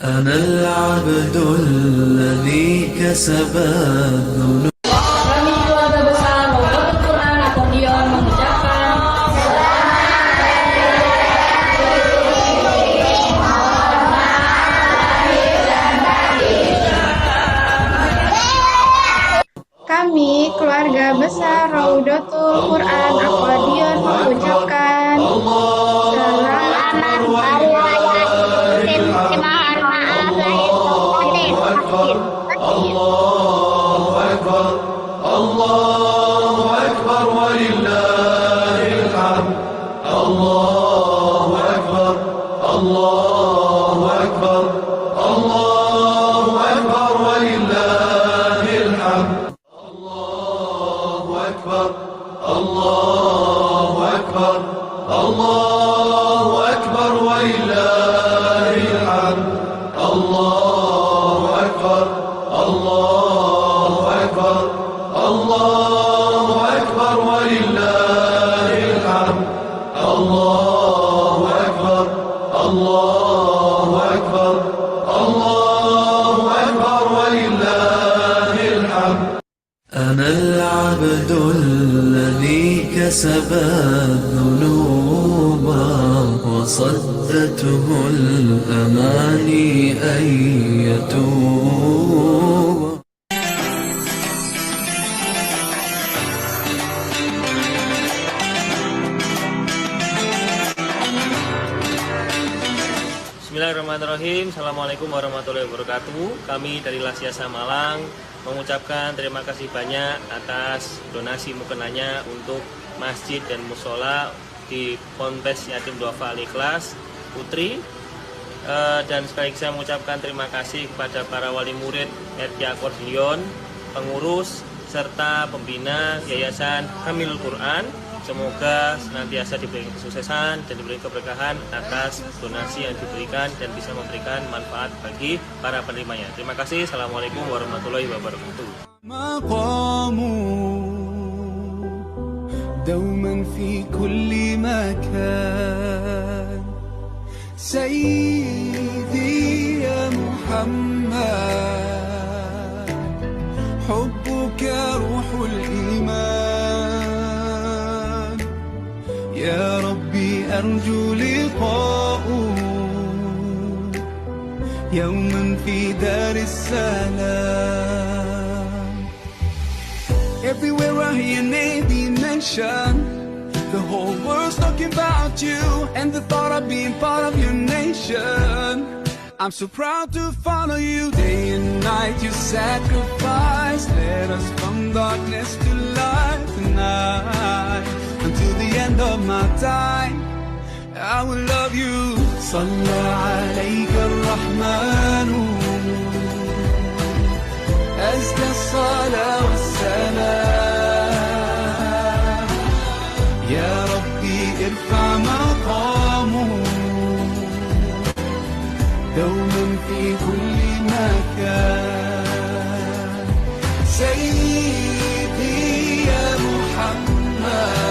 أنا العبد الذي كسب الذنوب. Kami keluarga besar Robotul Quran Akordion mengucapkan Kami, keluarga besar Raudatul Quran Akordion mengucapkan selamat Hari Raya Idul Fitri. Mohon maaf lahir batin. الله أكبر الله أكبر ولله الحمد. الله أكبر الله أكبر الله أكبر ولله الحمد. الله أكبر الله أكبر الله أكبر ولله الحمد. الله أكبر الله أكبر الله أكبر ولله الحمد. الله أكبر الله أكبر الله أكبر ولله الحمد. أنا العبد الذي كسب الذنوب وصدته الأماني أن يتوب. Bismillahirrahmanirrahim. Assalamualaikum warahmatullahi wabarakatuh. Kami dari Lasiasa Malang mengucapkan terima kasih banyak atas donasi mukenanya untuk masjid dan musola di Ponpes Yatim Duafa Al-Ikhlas Putri. Dan sekaligus saya mengucapkan terima kasih kepada para wali murid RK Akordion, pengurus, serta pembina Yayasan Hamilul Quran. Semoga senantiasa diberi kesuksesan dan diberi keberkahan atas donasi yang diberikan dan bisa memberikan manfaat bagi para penerimanya. Terima kasih. Assalamualaikum warahmatullahi wabarakatuh. دوما في كل مكان سيدي يا محمد حبك روح الإيمان يا ربي أرجو لقاءه يوما في دار السلام. Everywhere I hear your name be mentioned, the whole world's talking about you and the thought of being part of your nation. I'm so proud to follow you. Day and night you sacrifice, led us from darkness to light tonight. Until the end of my time, I will love you. صلى عليك الرحمن أزكى الصلاة والسلام يا ربي ارفع مقامه دوما في كل مكان سيدي يا محمد.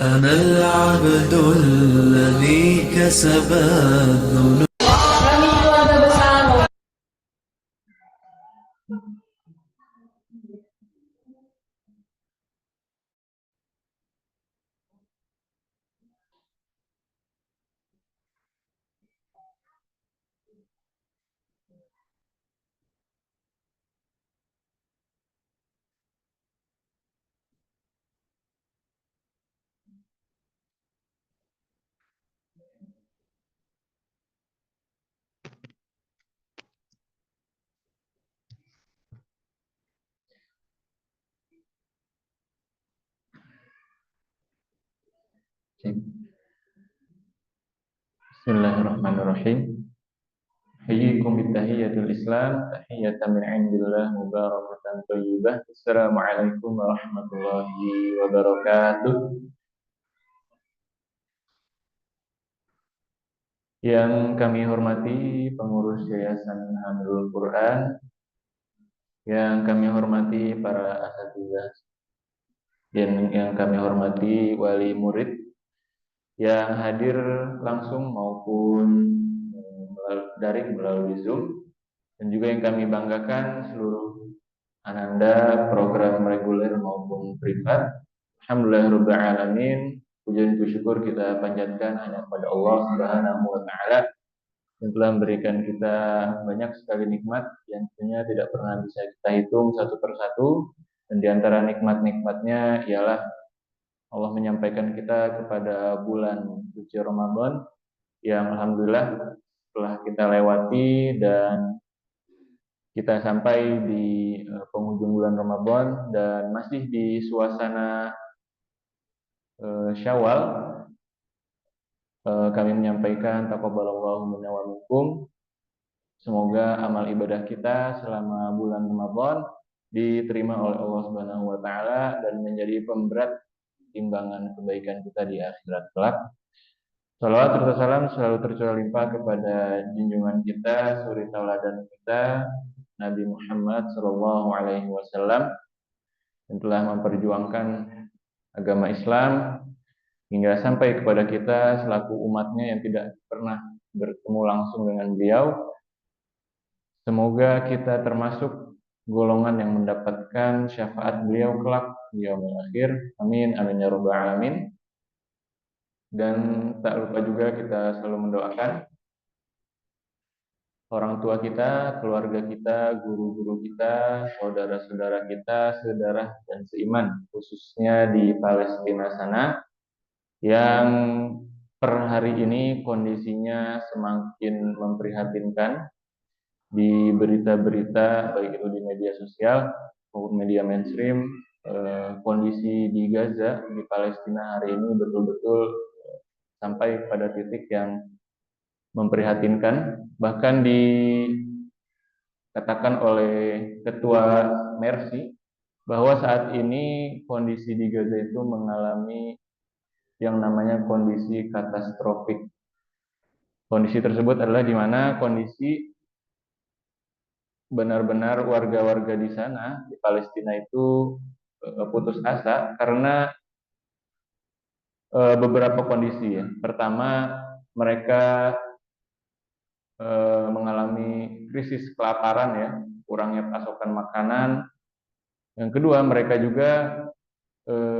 أنا العبد الذي كسب الذنوب. Kami keluarga besar Bismillahirrahmanirrahim. Hayyikum bittahiyyatul Islam, tahiyatan min indillah mubarakatan thayyibah. Assalamualaikum warahmatullahi wabarakatuh. Yang kami hormati pengurus Yayasan Hamilul Quran, yang kami hormati para asatidzah, yang kami hormati wali murid yang hadir langsung maupun daring melalui Zoom, dan juga yang kami banggakan seluruh ananda program reguler maupun privat. Alhamdulillahirabbil alamin. Puji dan syukur kita panjatkan hanya kepada Allah Subhanahu wa taala yang telah memberikan kita banyak sekali nikmat yang tentunya tidak pernah bisa kita hitung satu persatu, dan di antara nikmat-nikmatnya ialah Allah menyampaikan kita kepada bulan suci Ramadan yang alhamdulillah telah kita lewati dan kita sampai di penghujung bulan Ramadan dan masih di suasana Syawal. Kami menyampaikan taqabbalallahu minna wa minkum. Semoga amal ibadah kita selama bulan Ramadan diterima oleh Allah Subhanahu wa taala dan menjadi pemberat timbangan kebaikan kita di akhirat kelak. Salawat serta salam selalu tercurah limpah kepada junjungan kita, suri tauladan kita, Nabi Muhammad sallallahu alaihi wasallam, yang telah memperjuangkan agama Islam hingga sampai kepada kita selaku umatnya yang tidak pernah bertemu langsung dengan beliau. Semoga kita termasuk golongan yang mendapatkan syafaat beliau kelak di yaumil akhir. Amin amin ya rabbal alamin. Dan tak lupa juga kita selalu mendoakan orang tua kita, keluarga kita, guru-guru kita, saudara-saudara kita, sedarah dan seiman, khususnya di Palestina sana, yang per hari ini kondisinya semakin memprihatinkan. Di berita-berita baik itu di media sosial maupun media mainstream, kondisi di Gaza, di Palestina hari ini betul-betul sampai pada titik yang memprihatinkan. Bahkan dikatakan oleh Ketua Mercy bahwa saat ini kondisi di Gaza itu mengalami yang namanya kondisi katastrofik. Kondisi tersebut adalah di mana kondisi benar-benar warga-warga di sana, di Palestina itu putus asa karena beberapa kondisi ya. Pertama, mereka mengalami krisis kelaparan ya, kurangnya pasokan makanan. Yang kedua, mereka juga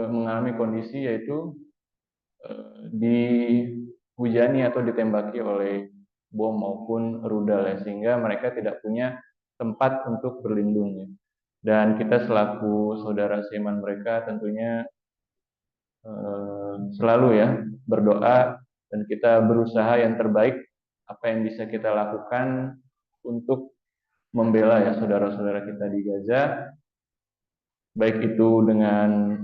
mengalami kondisi yaitu dihujani atau ditembaki oleh bom maupun rudal ya, sehingga mereka tidak punya tempat untuk berlindung ya. Dan kita selaku saudara seiman mereka tentunya selalu ya berdoa, dan kita berusaha yang terbaik apa yang bisa kita lakukan untuk membela ya saudara-saudara kita di Gaza, baik itu dengan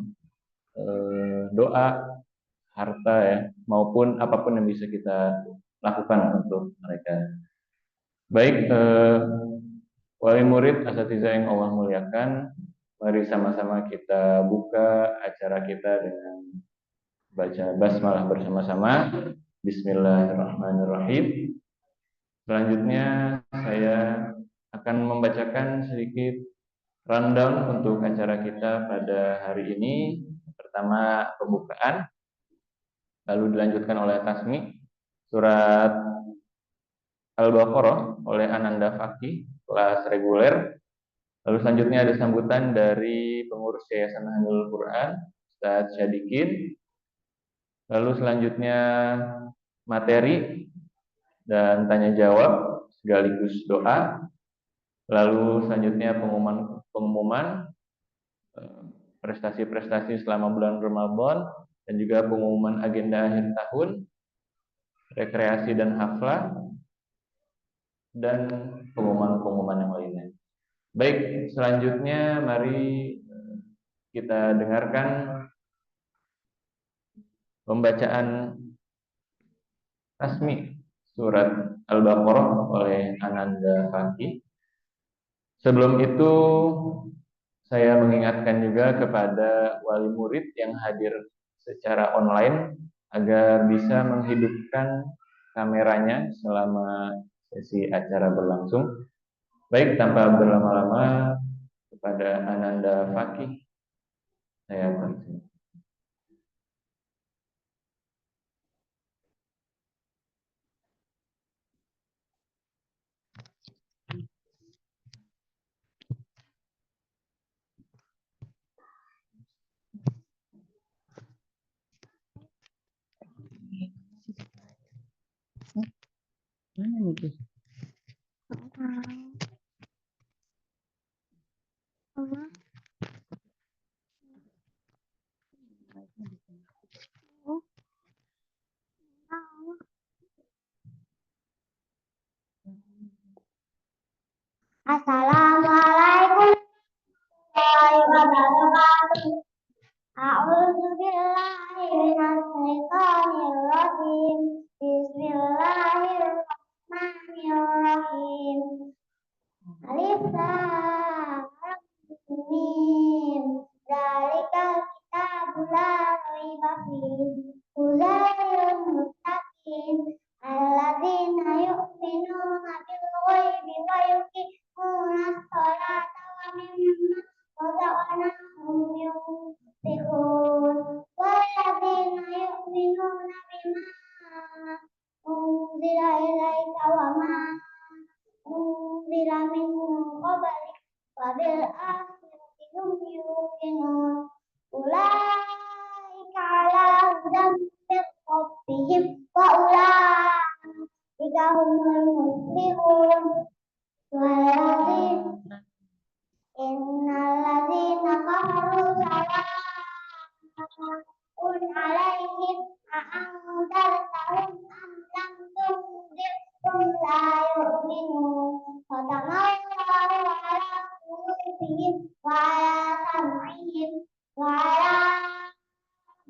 doa, harta ya, maupun apapun yang bisa kita lakukan untuk mereka. Baik, wali murid asatidzah yang Allah muliakan, mari sama-sama kita buka acara kita dengan baca basmalah bersama-sama. Bismillahirrahmanirrahim. Selanjutnya saya akan membacakan sedikit rundown untuk acara kita pada hari ini. Pertama, pembukaan, lalu dilanjutkan oleh Tasmi surat Al-Baqarah oleh Ananda Fakih kelas reguler. Lalu selanjutnya ada sambutan dari pengurus Yayasan Handul Quran Ustadz Syadikin. Lalu selanjutnya materi dan tanya jawab sekaligus doa. Lalu selanjutnya pengumuman prestasi-prestasi selama bulan Ramadan dan juga pengumuman agenda akhir tahun, rekreasi dan haflah, dan pengumuman-pengumuman yang lainnya. Baik, selanjutnya mari kita dengarkan pembacaan Tasmi surat Al-Baqarah oleh Ananda Fakih. Sebelum itu saya mengingatkan juga kepada wali murid yang hadir secara online agar bisa menghidupkan kameranya selama sesi acara berlangsung. Baik, tanpa berlama-lama kepada Ananda Fakih saya persilakan. Assalamualaikum warahmatullahi wabarakatuh. A'udzu billahi minasy syaithanir rajim. Bismillahirrahmanirrahim. Alif lam mim. Zalikal kitabu la raiba fihi. Hudail muttaqin alladzina yu'minuna bil ghaibi wa yuqimuna sholata wa mimma razaqnahum yunfiqun. Walladzina yu'minuna bima unzila ilaika wa ma unzila min qablik wa bil akhirati hum yuqinun. Ulaika ala hudan min rabbihim wa ulaika humul muflihun. Walladzina innalladzina kafaru sawa'un alaihim a'anzartahum am lam tunzirhum la yu'minun. Khatamallāhu 'alā qulūbihim wa 'alā sam'ihim wa 'alā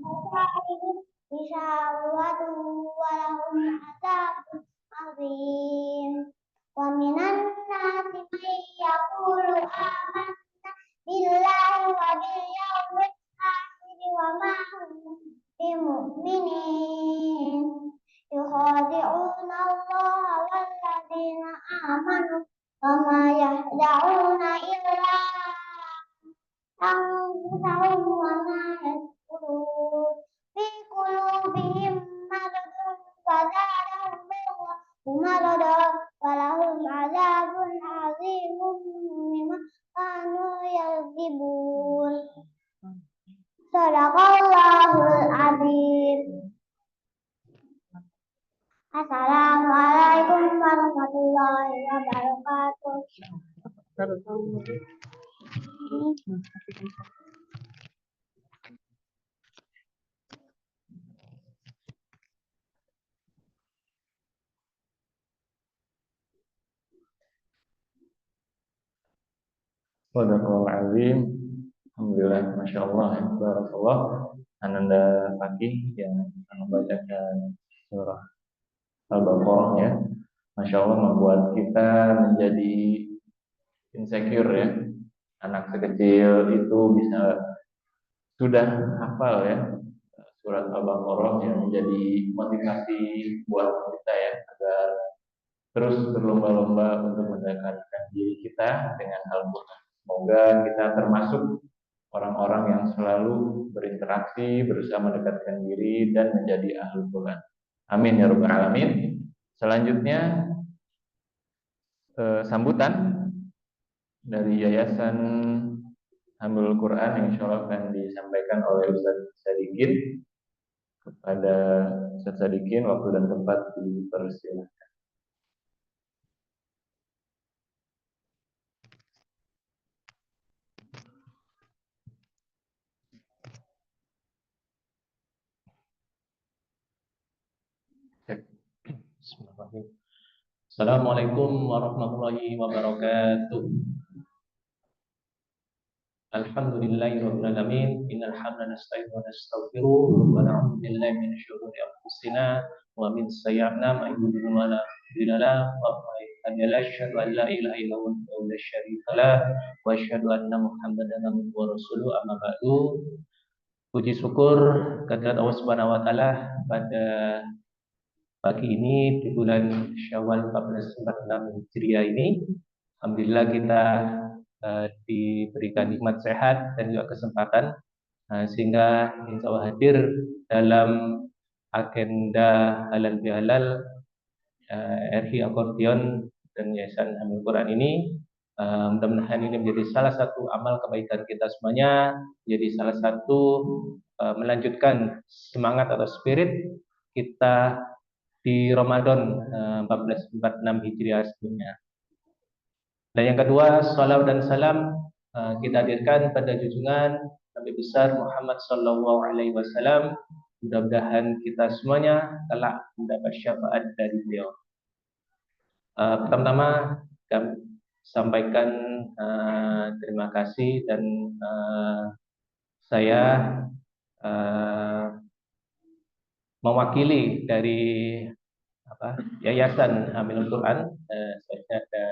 absārihim ghishāwatun wa lahum 'adzābun 'azīm. Wa minan nasi man yaqulu amanna billahi wa bil yawmil akhir wa ma hum bimu'minin. Yukhadi'una Allaha walladzina amanu wa ma yahda'una illa anfusahum wa ma yash'urun. Fi qulubihim maradun fazadahum maradan wa lahum 'adzabun 'azīmun bimā kānū yakdzibūn. Shadaqallahul 'azīm. Assalamualaikum warahmatullahi wabarakatuh. Sadaqallahul azim. Alhamdulillah, masya Allah, barakallah. Ananda Fakih yang membacakan surah Al-Baqarah ya, masya Allah membuat kita menjadi insecure ya. Anak sekecil itu bisa sudah hafal ya surat Al-Baqarah yang menjadi motivasi buat kita ya agar terus berlomba-lomba untuk mendekatkan diri kita dengan Al-Quran. Semoga kita termasuk orang-orang yang selalu berinteraksi, berusaha mendekatkan diri dan menjadi ahli Quran. Amin ya rabbal alamin. Selanjutnya sambutan dari Yayasan Hamilul Quran yang insya Allah akan disampaikan oleh Ustadz Sadikin. Kepada Ustadz Sadikin, waktu dan tempat dipersilakan. Bismillahirrahmanirrahim. Assalamualaikum warahmatullahi wabarakatuh. Alhamdulillahirabbil alamin. Innal hamda nasta'inu wa nastaghfiruh wa na'udzu billahi min syururi anfusina wa min sayyi'ati a'malina. Wa asyhadu an la ilaha illallah wa la syarika lah wa asyhadu anna Muhammadan abduhu wa rasuluh. Amma ba'du. Puji syukur kehadirat Allah Subhanahu wa taala pada pagi ini di bulan Syawal 1446 Hijriah ini, alhamdulillah kita diberikan nikmat sehat dan juga kesempatan sehingga insya Allah hadir dalam agenda halal bihalal RI Akordion dan Yayasan Hamilul Quran ini. Mudah-mudahan ini menjadi salah satu amal kebaikan kita semuanya, menjadi salah satu melanjutkan semangat atau spirit kita di Ramadan 1446 Hijriah sebelumnya. Dan yang kedua, salawat dan salam kita hadirkan pada junjungan Nabi besar Muhammad sallallahu alaihi wasallam. Mudah-mudahan kita semuanya kelak mendapat syafaat dari beliau. Pertama-tama kami sampaikan terima kasih dan saya mewakili dari Yayasan Hamilul Quran, saya ada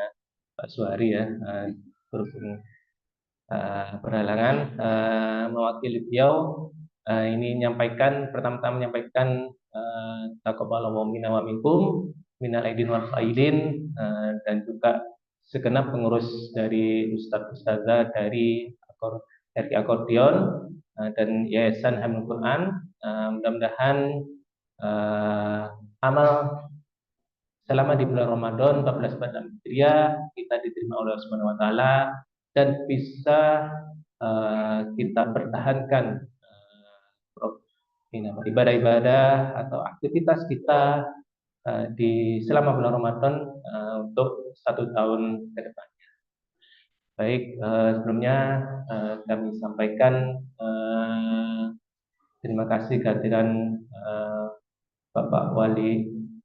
Pak Suhari ya, berhubung berhalangan, mewakili beliau ini pertama-tama menyampaikan taqabbalallahu minna wa minkum minal aidin wal faidin, dan juga segenap pengurus dari Ustazah dari RI Akordion dan Yayasan Hamilul Quran. Mudah-mudahan amal selama di bulan Ramadan 1446 Hijriah kita diterima oleh Allah Subhanahu wa taala dan bisa kita pertahankan ibadah-ibadah atau aktivitas kita di selama bulan Ramadan untuk 1 tahun ke depannya. Baik, sebelumnya kami sampaikan terima kasih kehadiran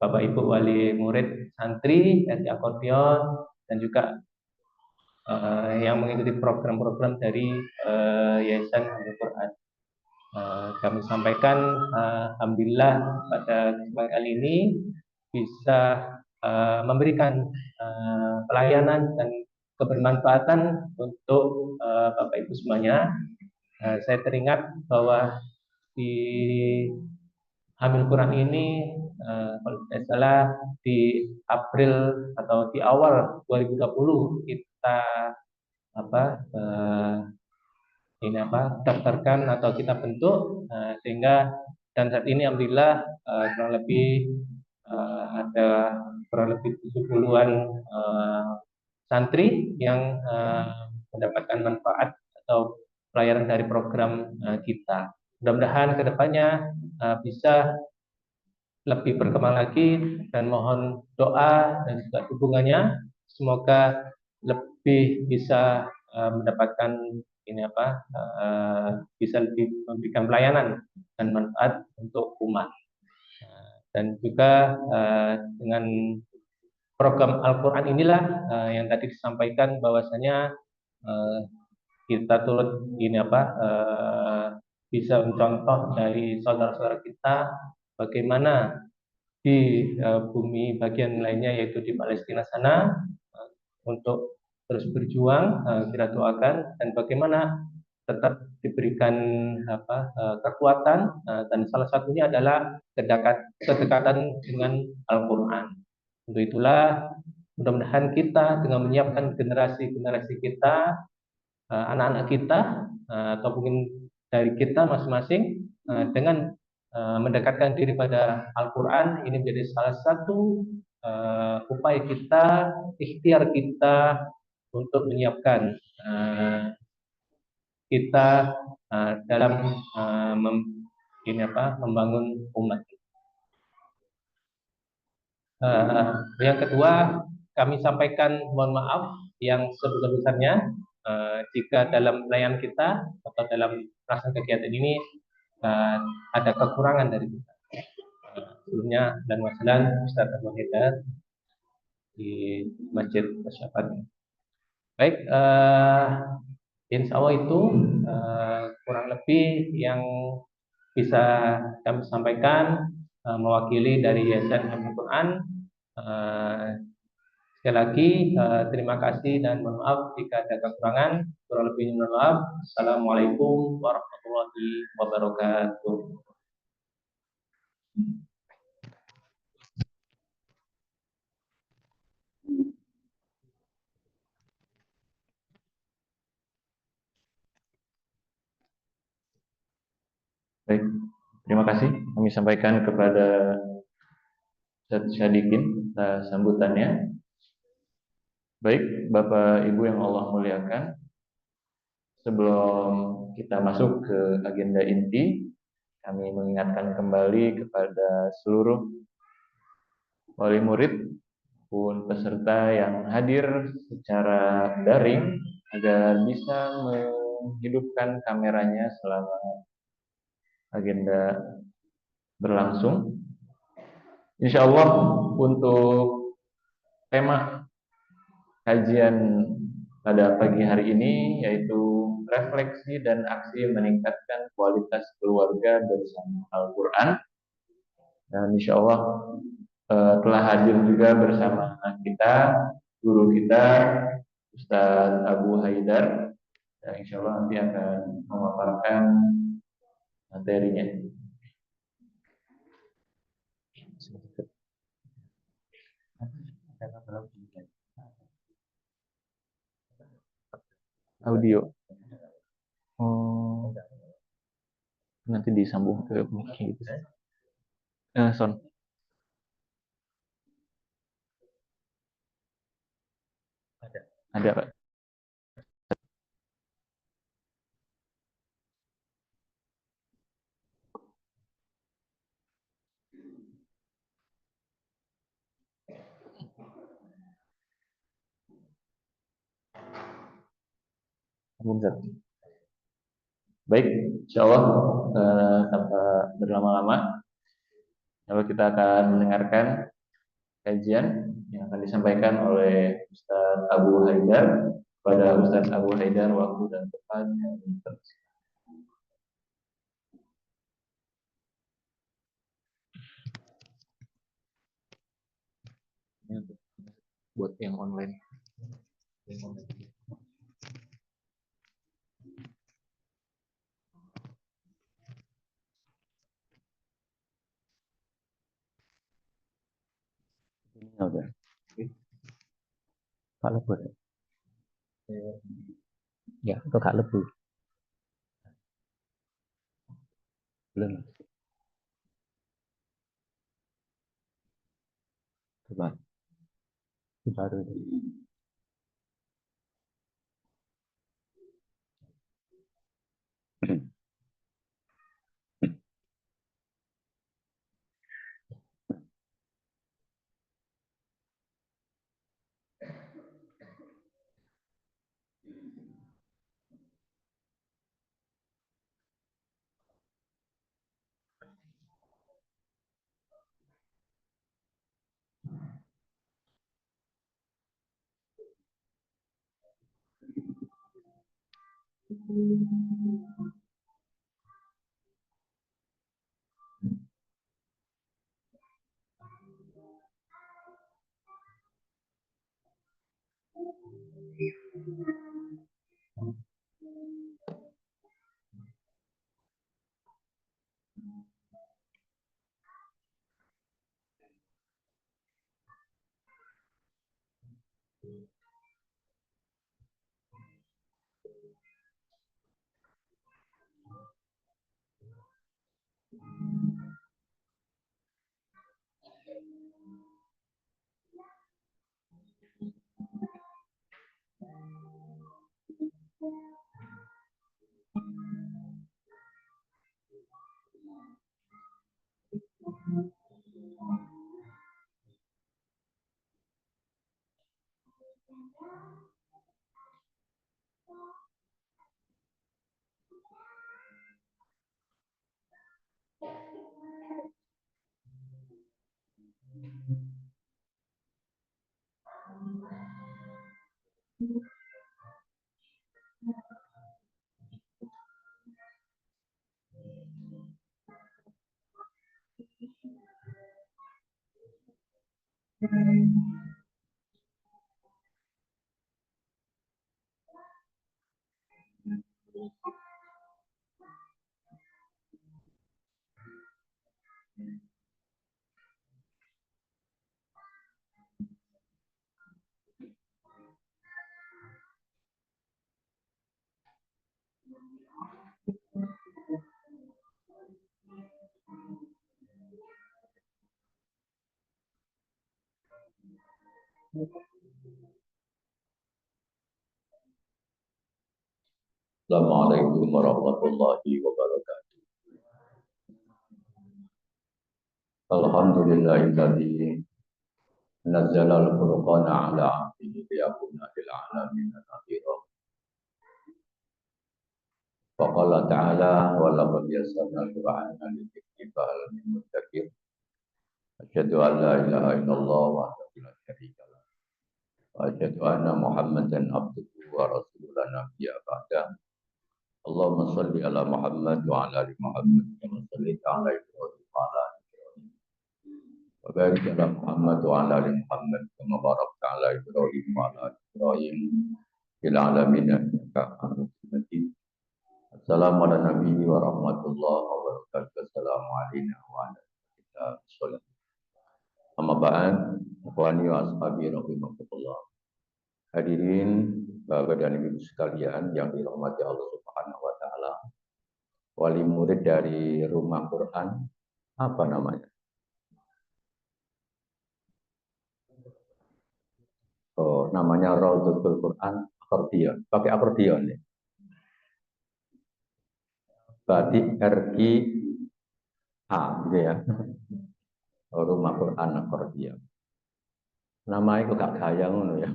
Bapak Ibu Wali Murid Santri RI Akordion dan juga yang mengikuti program-program dari Yayasan Hamilul Quran. Kami sampaikan alhamdulillah pada kesempatan kali ini bisa memberikan pelayanan dan kebermanfaatan untuk Bapak Ibu semuanya. Saya teringat bahwa di Hamilul Quran ini kalau tidak salah di April atau di awal 2020 kita daftarkan atau kita bentuk, sehingga dan saat ini alhamdulillah kurang lebih ada kurang lebih 70-an santri yang mendapatkan manfaat atau pelayanan dari program kita. Mudah-mudahan kedepannya bisa lebih berkembang lagi dan mohon doa dan juga dukungannya, semoga lebih bisa mendapatkan bisa lebih memberikan pelayanan dan manfaat untuk umat. Dan juga dengan program Al-Quran inilah yang tadi disampaikan bahwasanya kita turut bisa mencontoh dari saudara-saudara kita bagaimana di bumi bagian lainnya yaitu di Palestina sana untuk terus berjuang, kita doakan dan bagaimana tetap diberikan kekuatan, dan salah satunya adalah kedekatan dengan Al-Quran. Untuk itulah mudah-mudahan kita dengan menyiapkan generasi-generasi kita anak-anak kita atau mungkin dari kita masing-masing dengan mendekatkan diri pada Al-Quran. Ini menjadi salah satu upaya kita, ikhtiar kita untuk menyiapkan kita dalam membangun umat. Yang kedua, kami sampaikan mohon maaf yang sebesar-besarnya jika dalam pelayanan kita atau dalam pelaksanaan kegiatan ini ada kekurangan dari kita. Sebelumnya dan wassalaam Ustaz Abu Haidar di Masjid Masyafat. Baik, insya Allah itu kurang lebih yang bisa kami sampaikan mewakili dari Yayasan Al Quran. Sekali lagi terima kasih dan mohon maaf jika ada kekurangan. Kurang lebihnya mohon maaf. Assalamualaikum warahmatullahi wabarakatuh. Baik, terima kasih kami sampaikan kepada Ustaz Syadikin sambutannya. Baik, Bapak Ibu yang Allah muliakan, sebelum kita masuk ke agenda inti, kami mengingatkan kembali kepada seluruh wali murid pun peserta yang hadir secara daring agar bisa menghidupkan kameranya selama agenda berlangsung. Insya Allah untuk tema kajian pada pagi hari ini yaitu refleksi dan aksi meningkatkan kualitas keluarga bersama Al-Quran. Dan insya Allah telah hadir juga bersama kita guru kita Ustadz Abu Haidar, yang insya Allah nanti akan memaparkan materinya. Audio. Oh, nanti disambung ke mic gitu. Sound. Ada, Pak. Baik, insya Allah tanpa berlama-lama, kalau kita akan mendengarkan kajian yang akan disampaikan oleh Ustadz Abu Haidar. Pada Ustadz Abu Haidar waktu dan tempat yang tersedia. Buat yang online. Ini udah. Kak lebur. Ya, itu kak lebur. Belum. Coba. Itu baru. Assalamualaikum warahmatullahi wabarakatuh. Alhamdulillahilladzi nazzala al-furqana ala 'abdihi liyakuna lil 'alamin nadhira. Faqala ta'ala wa laqad yassarna al-Qur'ana lidhikri fahal min muddakir. Asyhadu an la ilaha illallah wahdahu la syarika lah. Wa asyhadu anna Muhammadan abduhu wa rasuluhu la nabiyya ba'da. Allahumma shalli ala Muhammad wa ala ali Muhammad kama shallaita ala Ibrahim wa ala ali Ibrahim. Wa barik ala Muhammad wa ala ali Muhammad kama barakta ala Ibrahim wa ala ali Ibrahim fil alamin innaka Hamidum Majid. Assalamu ala nabiyyi wa rahmatullahi wa barakatuh. Assalamu alayna wa ala sallallahu. Amma ba'd, ikhwani wa ashabi rahimakumullah. Hadirin Bapak dan Ibu sekalian yang dirahmati Allah Subhanahu wa taala. Wali murid dari Rumah Quran, apa namanya? Oh, namanya Raudhatul Quran akordion. Pakai akordion ya. Berarti RQH gitu ya. Rumah Quran akordion. Namanya kok gak gaya ngono ya.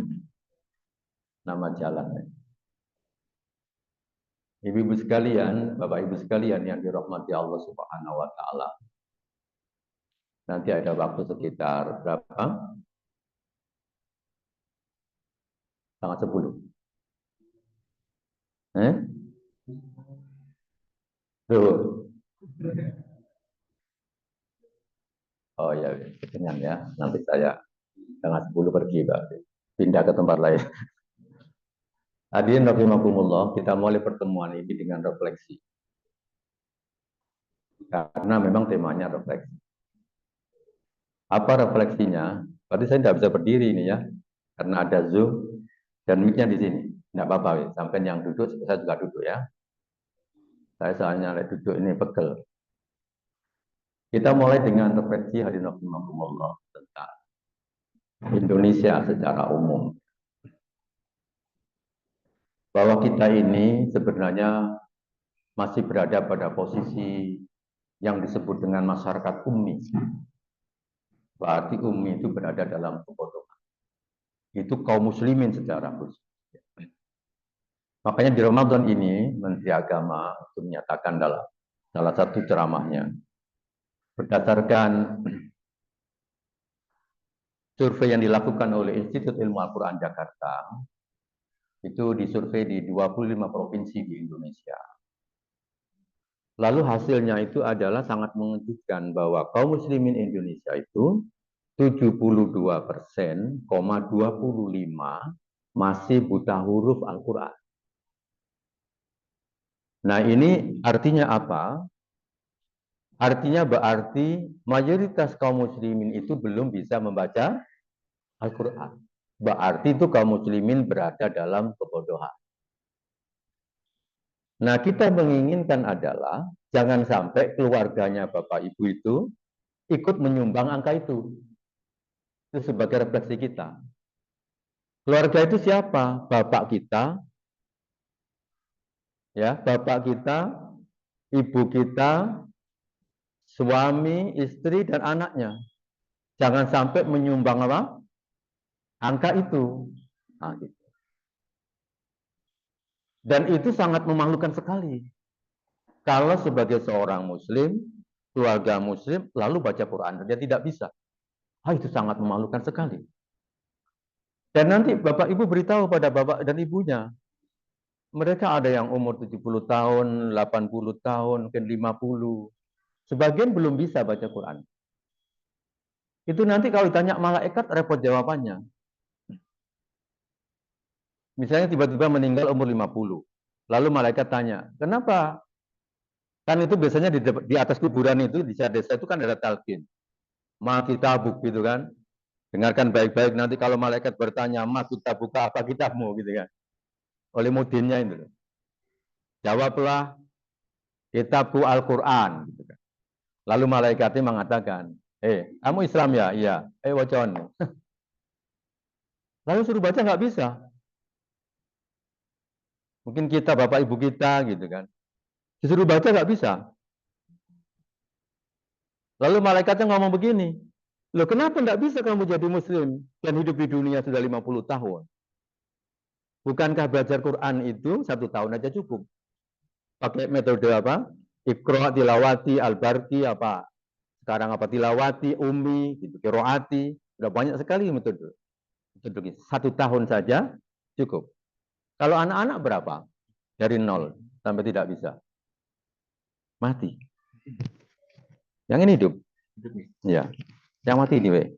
Nama jalan. Ibu-ibu sekalian, Bapak Ibu sekalian yang dirahmati Allah Subhanahu wa taala. Nanti ada waktu sekitar berapa? Setengah 10. Tuh. Oh ya, kenyang ya. Nanti saya setengah 10 pergi, Pak. Pindah ke tempat lain. Hadirin rahimakumullah, kita mulai pertemuan ini dengan refleksi. Karena memang temanya refleksi. Apa refleksinya? Berarti saya tidak bisa berdiri ini ya. Karena ada Zoom dan mic-nya di sini. Tidak apa-apa, ya. Sampai yang duduk, saya juga duduk ya. Saya soalnya duduk ini pegel. Kita mulai dengan refleksi hadirin rahimakumullah tentang Indonesia secara umum. Bahwa kita ini sebenarnya masih berada pada posisi yang disebut dengan masyarakat ummi. Berarti ummi itu berada dalam kebodohan. Itu kaum muslimin secara khusus. Makanya di Ramadan ini Menteri Agama itu menyatakan dalam salah satu ceramahnya, berdasarkan survei yang dilakukan oleh Institut Ilmu Al-Quran Jakarta, itu disurvei di 25 provinsi di Indonesia. Lalu hasilnya itu adalah sangat mengejutkan bahwa kaum muslimin Indonesia itu 72,25% masih buta huruf Al-Quran. Nah ini artinya apa? Artinya berarti mayoritas kaum muslimin itu belum bisa membaca Al-Quran. Berarti itu kaum muslimin berada dalam kebodohan. Nah, kita menginginkan adalah jangan sampai keluarganya Bapak Ibu itu ikut menyumbang angka itu. Itu sebagai refleksi kita. Keluarga itu siapa? Bapak kita, ya, bapak kita, ibu kita, suami, istri, dan anaknya. Jangan sampai menyumbang apa? Angka itu. Nah, gitu. Dan itu sangat memalukan sekali. Kalau sebagai seorang muslim, keluarga muslim, lalu baca Quran. Dia tidak bisa. Itu sangat memalukan sekali. Dan nanti Bapak Ibu beritahu pada Bapak dan Ibunya, mereka ada yang umur 70 tahun, 80 tahun, mungkin 50. Sebagian belum bisa baca Quran. Itu nanti kalau ditanya malaikat, repot jawabannya. Misalnya tiba-tiba meninggal umur 50. Lalu malaikat tanya, kenapa? Kan itu biasanya di atas kuburan itu, di desa itu kan ada talqin. Ma kitabuk gitu kan. Dengarkan baik-baik, nanti kalau malaikat bertanya, ma kitabuka apa kitabmu gitu kan. Oleh mudinnya itu. Jawablah, kitabku Al-Quran. Gitu kan. Lalu malaikatnya mengatakan, kamu Islam ya? Iya. Wacon. Lalu suruh baca nggak bisa. Mungkin kita, bapak ibu kita gitu kan. Disuruh baca nggak bisa. Lalu malaikatnya ngomong begini, loh kenapa nggak bisa kamu jadi muslim dan hidup di dunia sudah 50 tahun? Bukankah belajar Quran itu 1 tahun aja cukup? Pakai metode apa? Iqra, tilawati, al-barqi, apa? Sekarang apa? Tilawati, ummi, gitu, qiraati. Sudah banyak sekali metode. 1 tahun saja cukup. Kalau anak-anak berapa? Dari 0 sampai tidak bisa. Mati. Yang ini hidup? Ya. Yang mati ini, weh.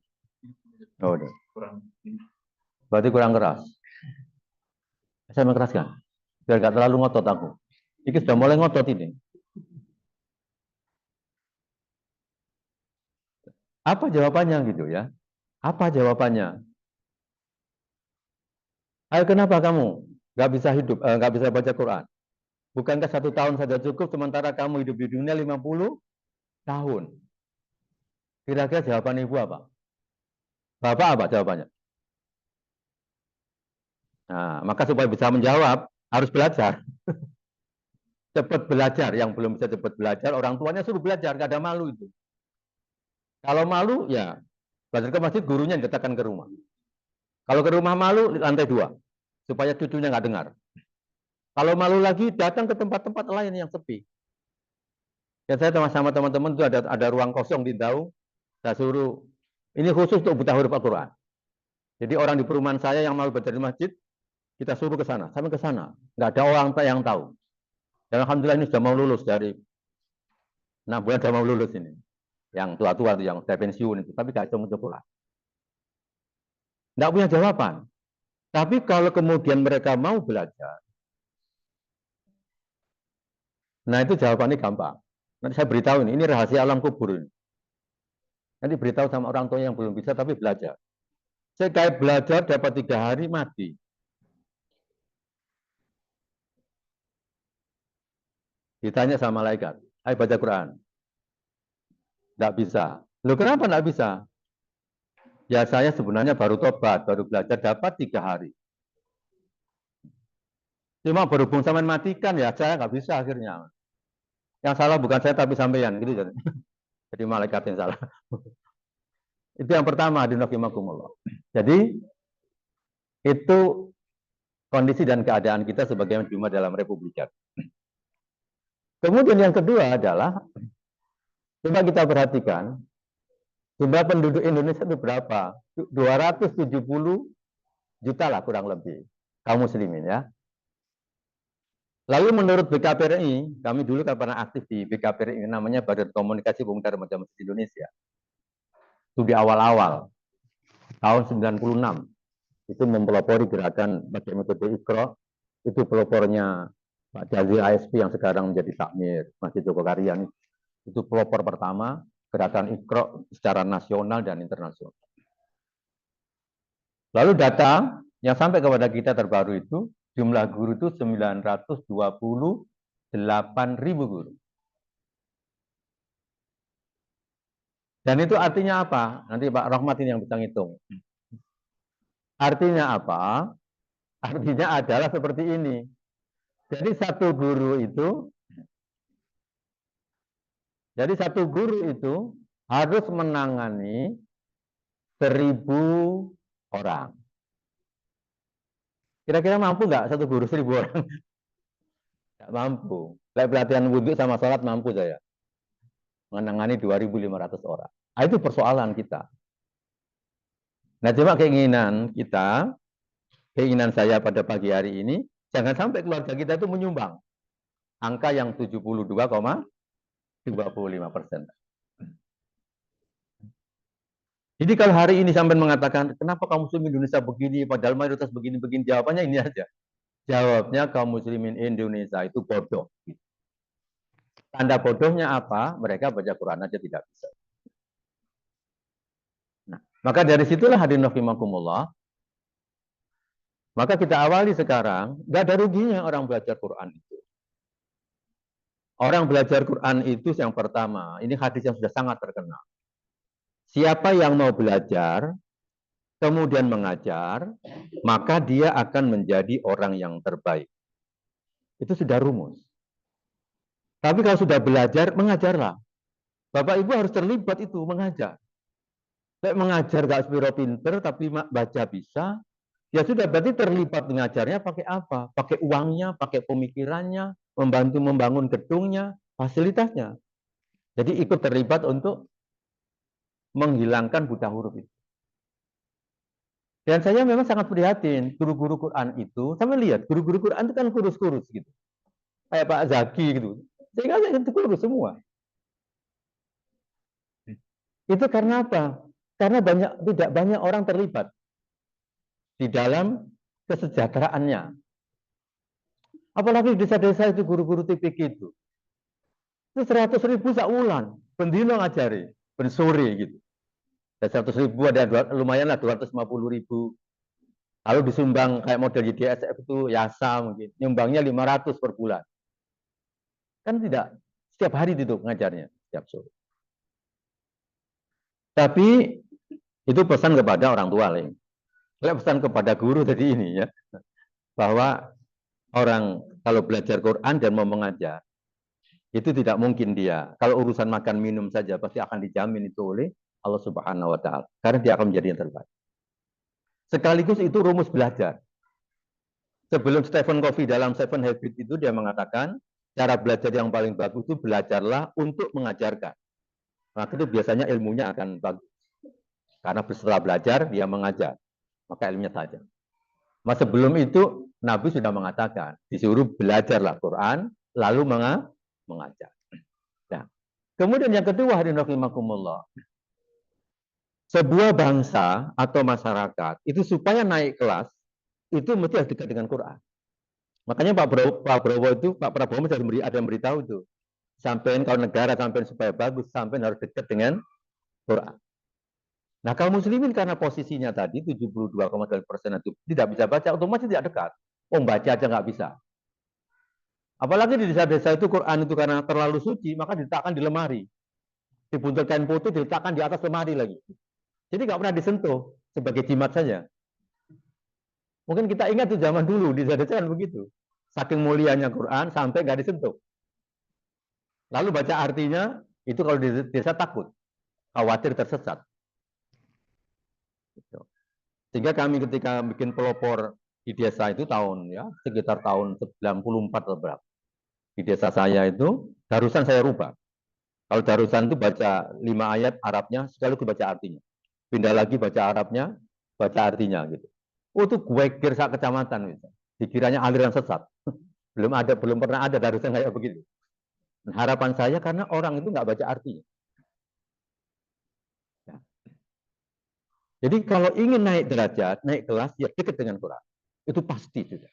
Oh, udah. Berarti kurang keras. Saya mengeraskan. Biar gak terlalu ngotot aku. Ini sudah mulai ngotot ini. Apa jawabannya gitu ya? Apa jawabannya? Ayo kenapa kamu nggak bisa hidup, nggak bisa baca Quran? Bukankah 1 tahun saja cukup sementara kamu hidup di dunia 50 tahun? Kira-kira jawaban ibu apa? Bapak apa jawabannya? Nah, maka supaya bisa menjawab harus belajar. Cepat belajar, yang belum bisa cepat belajar, orang tuanya suruh belajar, nggak ada malu itu. Kalau malu, ya belajar ke masjid, gurunya yang datangkan ke rumah. Kalau ke rumah malu, lantai 2, supaya cucunya nggak dengar. Kalau malu lagi, datang ke tempat-tempat lain yang sepi. Dan saya sama teman-teman itu ada ruang kosong di Dau, saya suruh, ini khusus untuk buta huruf Al-Quran. Jadi orang di perumahan saya yang malu baca di masjid, kita suruh ke sana, sampai ke sana. Nggak ada orang yang tahu. Dan alhamdulillah ini sudah mau lulus dari 6 bulan sudah mau lulus ini. Yang tua-tua itu, yang sudah pensiun itu, tapi nggak cuma sekolah. Nggak punya jawaban. Tapi kalau kemudian mereka mau belajar, nah itu jawabannya gampang. Nanti saya beritahu ini rahasia alam kubur ini. Nanti beritahu sama orang tua yang belum bisa tapi belajar. Saya kayak belajar dapat 3 hari mati. Ditanya sama malaikat, ayo baca Quran. Nggak bisa. Loh kenapa nggak bisa? Ya saya sebenarnya baru tobat, baru belajar dapat 3 hari. Cuma berhubung sama matikan ya saya nggak bisa akhirnya. Yang salah bukan saya tapi sampeyan gitu. Jadi malaikat yang salah. Itu yang pertama, dinafimakumullah. Jadi itu kondisi dan keadaan kita sebagai jemaah dalam Republik. Kemudian yang kedua adalah coba kita perhatikan jumlah penduduk Indonesia itu berapa? 270 juta lah kurang lebih kaum muslimin ya. Lalu menurut BKPRI, kami dulu kan pernah aktif di BKPRI, namanya Badan Komunikasi Pemuda Remaja Masjid Indonesia. Itu di awal-awal tahun 96 itu mempelopori gerakan pakai metode Iqra. Itu pelopornya Pak Jazil ASP yang sekarang menjadi takmir Masjid Jogokarian. Itu pelopor pertama gerakan Iqra secara nasional dan internasional. Lalu data yang sampai kepada kita terbaru itu jumlah guru itu 928.000 guru. Dan itu artinya apa? Nanti Pak Rahmat ini yang bisa ngitung. Artinya apa? Artinya adalah seperti ini. Jadi satu guru itu harus menangani 1.000 orang. Kira-kira mampu nggak satu guru 1.000 orang? Nggak mampu. Kayak pelatihan wudhu sama sholat mampu saya. Menangani 2.500 orang. Nah, itu persoalan kita. Nah, cuma keinginan kita, keinginan saya pada pagi hari ini, jangan sampai keluarga kita itu menyumbang angka yang 72,25%. Jadi kalau hari ini sampai mengatakan, kenapa kaum muslim Indonesia begini, padahal mayoritas begini-begini, jawabannya ini aja. Jawabnya kaum muslimin Indonesia itu bodoh. Tanda bodohnya apa? Mereka baca Quran aja tidak bisa. Nah, maka dari situlah hadirin rahimakumullah, maka kita awali sekarang, nggak ada ruginya orang belajar Quran itu. Orang belajar Quran itu yang pertama, ini hadis yang sudah sangat terkenal. Siapa yang mau belajar, kemudian mengajar, maka dia akan menjadi orang yang terbaik. Itu sudah rumus. Tapi kalau sudah belajar, mengajarlah. Bapak Ibu harus terlibat itu, mengajar. Mengajar gak sepiro pinter, tapi baca bisa, ya sudah berarti terlibat mengajarnya pakai apa? Pakai uangnya, pakai pemikirannya, membantu membangun gedungnya, fasilitasnya. Jadi ikut terlibat untuk menghilangkan buta huruf itu. Dan saya memang sangat prihatin, guru-guru Quran itu, sama lihat, guru-guru Quran itu kan kurus-kurus gitu. Kayak Pak Zaki gitu. Sehingga saya itu kurus semua. Itu karena apa? Karena tidak banyak orang terlibat di dalam kesejahteraannya. Apalagi di desa-desa itu guru-guru TPK itu 100.000 saulan, bendino ngajari, ben sore gitu. 100.000 ada lumayan lah 250.000. Lalu disumbang kayak model YDSF itu Yasa mungkin, nyumbangnya 500 per bulan. Kan tidak setiap hari itu ngajarnya, setiap sore. Tapi itu pesan kepada orang tua lain. Pesan kepada guru tadi ini ya, bahwa orang kalau belajar Quran dan mau mengajar, itu tidak mungkin dia. Kalau urusan makan minum saja pasti akan dijamin itu oleh Allah Subhanahu wa Ta'ala. Karena dia akan menjadi yang terbaik. Sekaligus itu rumus belajar. Sebelum Stephen Covey dalam Seven Habits itu dia mengatakan, cara belajar yang paling bagus itu belajarlah untuk mengajarkan. Maka itu biasanya ilmunya akan bagus. Karena setelah belajar, dia mengajar. Maka ilmunya saja. Mas sebelum itu, Nabi sudah mengatakan, disuruh belajarlah Quran, lalu mengajar. Nah, kemudian yang kedua, hadirin rahimakumullah, sebuah bangsa atau masyarakat itu supaya naik kelas itu mesti harus dekat dengan Quran. Makanya Pak Prabowo ada yang beritahu itu, sampai kalau negara sampai supaya bagus, sampai harus dekat dengan Quran. Nah, kaum muslimin karena posisinya tadi 72,2% itu tidak bisa baca, otomatis tidak dekat. Baca aja nggak bisa. Apalagi di desa-desa itu Quran itu karena terlalu suci, maka diletakkan di lemari. Dibuntel kain putih, diletakkan di atas lemari lagi. Jadi nggak pernah disentuh sebagai jimat saja. Mungkin kita ingat tuh zaman dulu di desa-desa kan begitu. Saking mulianya Quran sampai nggak disentuh. Lalu baca artinya itu kalau di desa takut, khawatir tersesat. Sehingga kami ketika bikin pelopor di desa itu sekitar tahun 94 atau berapa. Di desa saya itu darusan saya rubah. Kalau darusan itu baca 5 ayat Arabnya sekaligus baca artinya. Pindah lagi baca Arabnya, baca artinya gitu. Itu gue kira kecamatan gitu. Dikiranya aliran sesat. Belum pernah ada darusan kayak begitu. Dan harapan saya karena orang itu nggak baca artinya. Jadi kalau ingin naik derajat, naik kelas, ya dekat dengan Quran. Itu pasti sudah.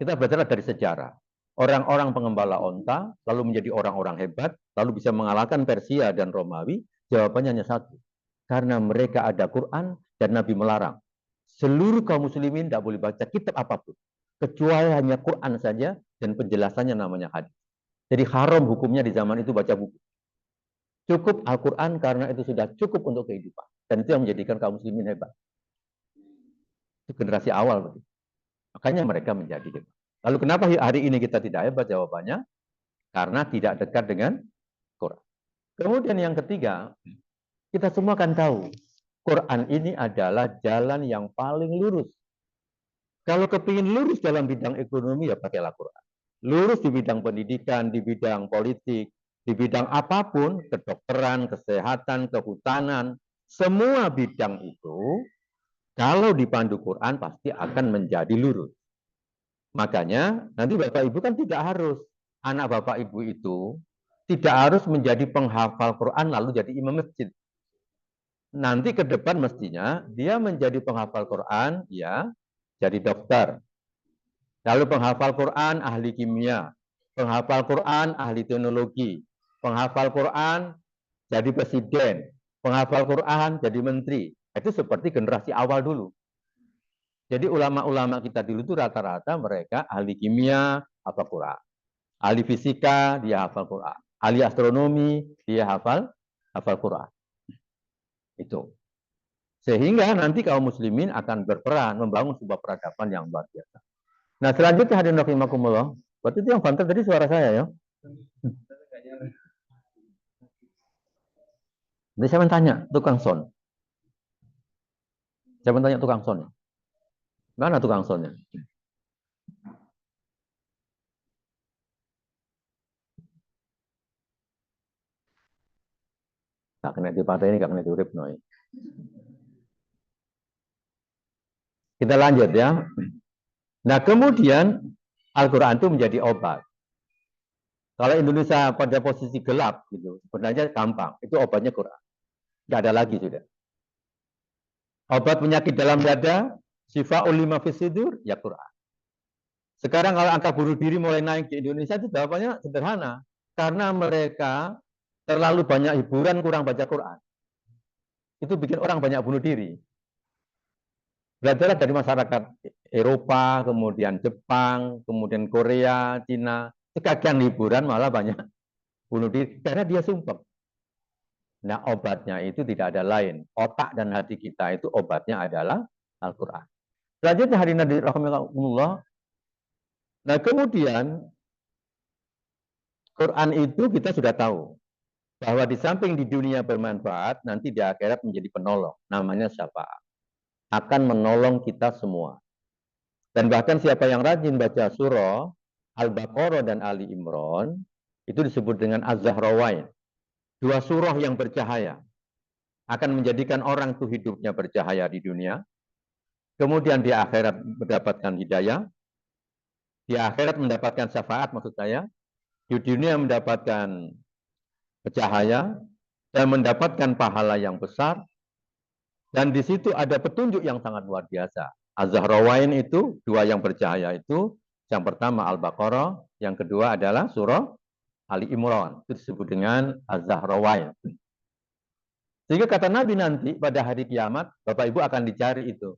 Kita belajar dari sejarah. Orang-orang pengembala onta, lalu menjadi orang-orang hebat, lalu bisa mengalahkan Persia dan Romawi, jawabannya hanya satu. Karena mereka ada Quran dan Nabi melarang. Seluruh kaum muslimin tidak boleh baca kitab apapun. Kecuali hanya Quran saja dan penjelasannya namanya hadis. Jadi haram hukumnya di zaman itu baca buku. Cukup Al-Quran karena itu sudah cukup untuk kehidupan. Dan itu yang menjadikan kaum muslimin hebat. Itu generasi awal. Begitu. Makanya mereka menjadi hebat. Lalu kenapa hari ini kita tidak hebat? Jawabannya, karena tidak dekat dengan Quran. Kemudian yang ketiga, kita semua kan tahu, Quran ini adalah jalan yang paling lurus. Kalau kepingin lurus dalam bidang ekonomi, ya pakailah Quran. Lurus di bidang pendidikan, di bidang politik, di bidang apapun, kedokteran, kesehatan, kehutanan, semua bidang itu Kalau dipandu Quran pasti akan menjadi lurus. Makanya nanti Bapak Ibu kan tidak harus, anak Bapak Ibu itu tidak harus menjadi penghafal Quran lalu jadi imam masjid. Nanti ke depan mestinya dia menjadi penghafal Quran, ya, jadi dokter. Lalu penghafal Quran ahli kimia, penghafal Quran ahli teknologi, penghafal Quran jadi presiden, penghafal Quran jadi menteri. Itu seperti generasi awal dulu. Jadi ulama-ulama kita dulu itu rata-rata mereka ahli kimia, hafal Quran. Ahli fisika, dia hafal Quran. Ahli astronomi, dia hafal Quran. Itu. Sehingga nanti kaum muslimin akan berperan membangun sebuah peradaban yang luar biasa. Nah, selanjutnya hadirin rahimakumullah. Berarti itu yang banter tadi suara saya ya. Jadi saya tanya tukang son. Saya tanya tukang son. Mana tukang sonnya? Gak kena di partai ini, gak kena di urip noy. Kita lanjut ya. Nah, kemudian Al-Quran itu menjadi obat. Kalau Indonesia pada posisi gelap, gitu, sebenarnya gampang. Itu obatnya Quran. Tidak ada lagi sudah. Obat penyakit dalam dada, Syifa'ul lima fis sudur, ya Quran. Sekarang kalau angka bunuh diri mulai naik di Indonesia itu jawabannya sederhana. Karena mereka terlalu banyak hiburan, kurang baca Quran. Itu bikin orang banyak bunuh diri. Belajarlah dari masyarakat Eropa, kemudian Jepang, kemudian Korea, Cina. Sebagian hiburan malah banyak bunuh diri. Karena dia sumpah. Nah, obatnya itu tidak ada lain. Otak dan hati kita itu obatnya adalah Al-Quran. Selanjutnya hadirin rahimahumullah. Nah, kemudian Quran itu kita sudah tahu bahwa di samping di dunia bermanfaat, nanti di akhirat menjadi penolong. Namanya syafaat. Akan menolong kita semua. Dan bahkan siapa yang rajin baca surah Al-Baqarah dan Ali Imran, itu disebut dengan Az-Zahrawain. Dua surah yang bercahaya. Akan menjadikan orang itu hidupnya bercahaya di dunia. Kemudian di akhirat mendapatkan hidayah. Di akhirat mendapatkan syafaat maksud saya. Di dunia mendapatkan cahaya dan mendapatkan pahala yang besar. Dan di situ ada petunjuk yang sangat luar biasa. Az-Zahrawain itu, dua yang bercahaya itu. Yang pertama Al-Baqarah, yang kedua adalah surah Ali Imran. Itu disebut dengan Az-Zahrawain. Sehingga kata Nabi nanti pada hari kiamat, Bapak Ibu akan dicari itu.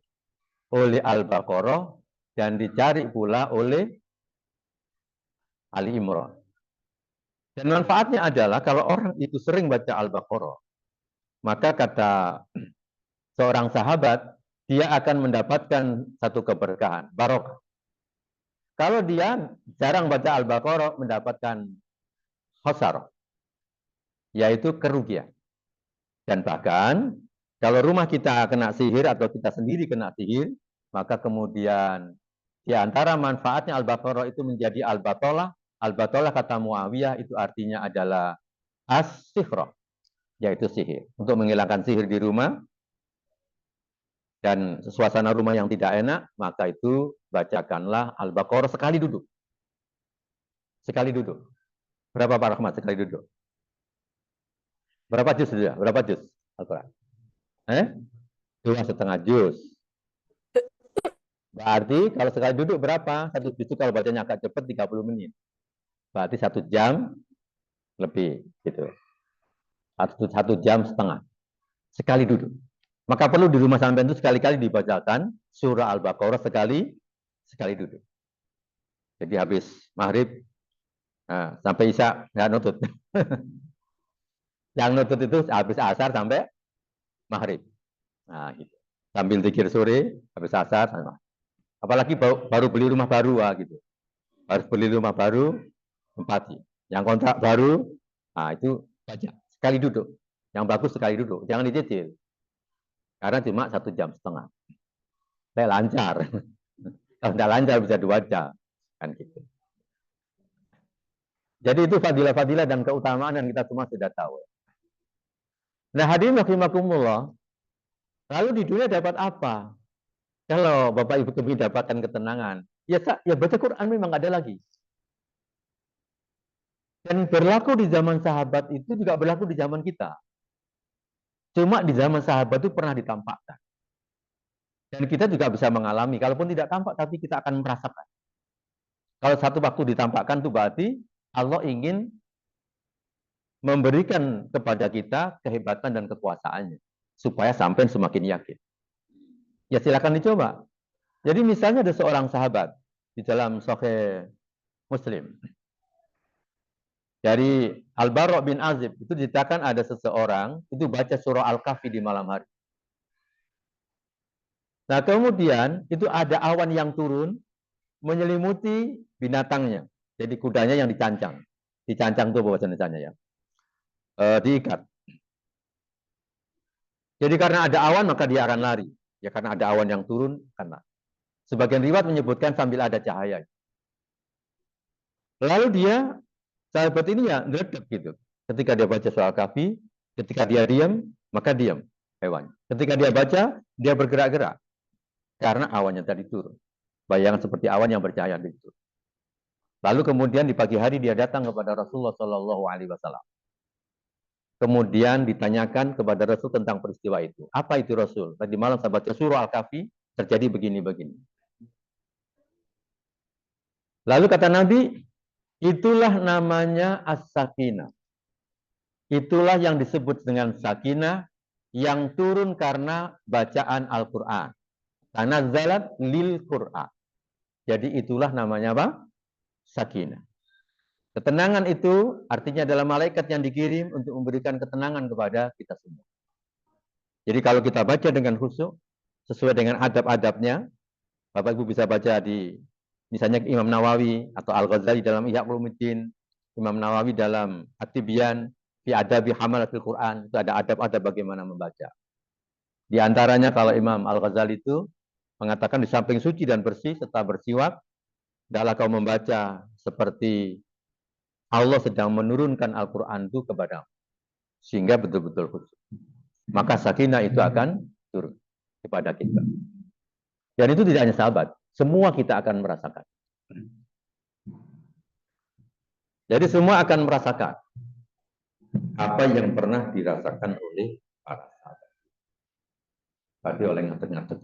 Oleh Al-Baqarah dan dicari pula oleh Ali Imran. Dan manfaatnya adalah kalau orang itu sering baca Al-Baqarah, maka kata seorang sahabat, dia akan mendapatkan satu keberkahan, barokah. Kalau dia jarang baca Al-Baqarah, mendapatkan khosar, yaitu kerugian. Dan bahkan, kalau rumah kita kena sihir atau kita sendiri kena sihir, maka kemudian di antara manfaatnya Al-Baqarah itu menjadi Al-Batolah. Al-Batolah kata Muawiyah itu artinya adalah as-sifrah, yaitu sihir. Untuk menghilangkan sihir di rumah dan suasana rumah yang tidak enak, maka itu bacakanlah Al-Baqarah sekali duduk. Sekali duduk. Berapa Pak Rahmat sekali duduk? Berapa juz sudah? Berapa juz Al-Quran? 2,5 juz. Berarti kalau sekali duduk berapa? Satu juz itu kalau bacanya agak cepat 30 menit. Berarti 1 jam lebih gitu. 1 jam setengah. Sekali duduk. Maka perlu di rumah sampean itu sekali-kali dibacakan surah Al-Baqarah sekali duduk. Jadi habis maghrib sampai isya nggak nutut. Yang nutut itu habis asar sampai maghrib. Nah, gitu. Sambil zikir sore, habis asar sama. Apalagi baru beli rumah baru gitu. Harus beli rumah baru, tempati. Yang kontrak baru, nah itu baca sekali duduk. Yang bagus sekali duduk, jangan dicicil. Karena cuma 1 jam setengah. Saya lancar. Kalau tidak lancar bisa 2 jam. Kan gitu. Jadi itu fadilah-fadilah dan keutamaan yang kita semua sudah tahu. Nah, hadirin rahimakumullah. Lalu di dunia dapat apa? Kalau Bapak Ibu kami dapatkan ketenangan, ya baca Quran memang ada lagi. Dan berlaku di zaman sahabat itu juga berlaku di zaman kita. Cuma di zaman sahabat itu pernah ditampakkan. Dan kita juga bisa mengalami, kalaupun tidak tampak, tapi kita akan merasakan. Kalau satu waktu ditampakkan itu berarti Allah ingin memberikan kepada kita kehebatan dan kekuasaannya. Supaya sampai semakin yakin. Ya silakan dicoba. Jadi misalnya ada seorang sahabat di dalam Sahih Muslim. Dari Al-Bara' bin Azib, itu diceritakan ada seseorang, itu baca surah Al-Kahfi di malam hari. Nah kemudian itu ada awan yang turun menyelimuti binatangnya. Jadi kudanya yang dicancang. Dicancang itu bahasanya ya. Diikat. Jadi karena ada awan maka dia akan lari. Ya karena ada awan yang turun karena. Sebagian riwayat menyebutkan sambil ada cahaya. Lalu dia, sahabat ini ya ngedek gitu. Ketika dia baca surah Al-Kahfi, ketika dia diam, maka diam hewan. Ketika dia baca, dia bergerak-gerak. Karena awannya tadi turun. Bayangan seperti awan yang bercahaya itu. Lalu kemudian di pagi hari dia datang kepada Rasulullah SAW. Kemudian ditanyakan kepada Rasul tentang peristiwa itu. Apa itu Rasul? Tadi malam saya baca surah Al-Kahfi, terjadi begini-begini. Lalu kata Nabi, itulah namanya as-sakinah. Itulah yang disebut dengan sakinah yang turun karena bacaan Al-Quran. Tanazzalat lil Quran. Jadi itulah namanya apa? Sakinah. Ketenangan itu artinya adalah malaikat yang dikirim untuk memberikan ketenangan kepada kita semua. Jadi kalau kita baca dengan khusyuk, sesuai dengan adab-adabnya, Bapak Ibu bisa baca di misalnya Imam Nawawi atau Al-Ghazali dalam Ihya Ulumuddin, Imam Nawawi dalam At-Tibyan fi Adabi Hamalatil Quran, itu ada adab-adab bagaimana membaca. Di antaranya kalau Imam Al-Ghazali itu mengatakan di samping suci dan bersih serta bersiwak, hendaklah kau membaca seperti Allah sedang menurunkan Al-Quran itu kepada sehingga betul-betul khusyuk. Maka sakinah itu akan turun kepada kita. Dan itu tidak hanya sahabat, semua kita akan merasakan. Jadi semua akan merasakan apa yang pernah dirasakan oleh para sahabat. Tapi oleh ngatur-ngatur.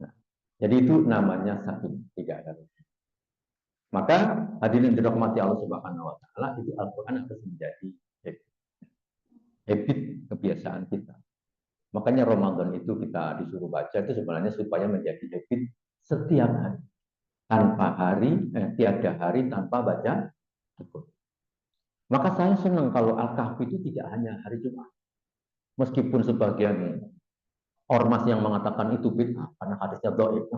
Nah, jadi itu namanya sakinah, tidak ada. Maka hadirin dirahmati Allah Subhanahu wa taala, itu Al-Qur'an harus menjadi habit kebiasaan kita. Makanya Ramadan itu kita disuruh baca itu sebenarnya supaya menjadi habit setiap hari. Tanpa tiada hari tanpa baca Al-Qur'an. Maka saya senang kalau Al-Kahfi itu tidak hanya hari Jumat. Meskipun sebagian ormas yang mengatakan itu bid'ah karena hadisnya dhaif.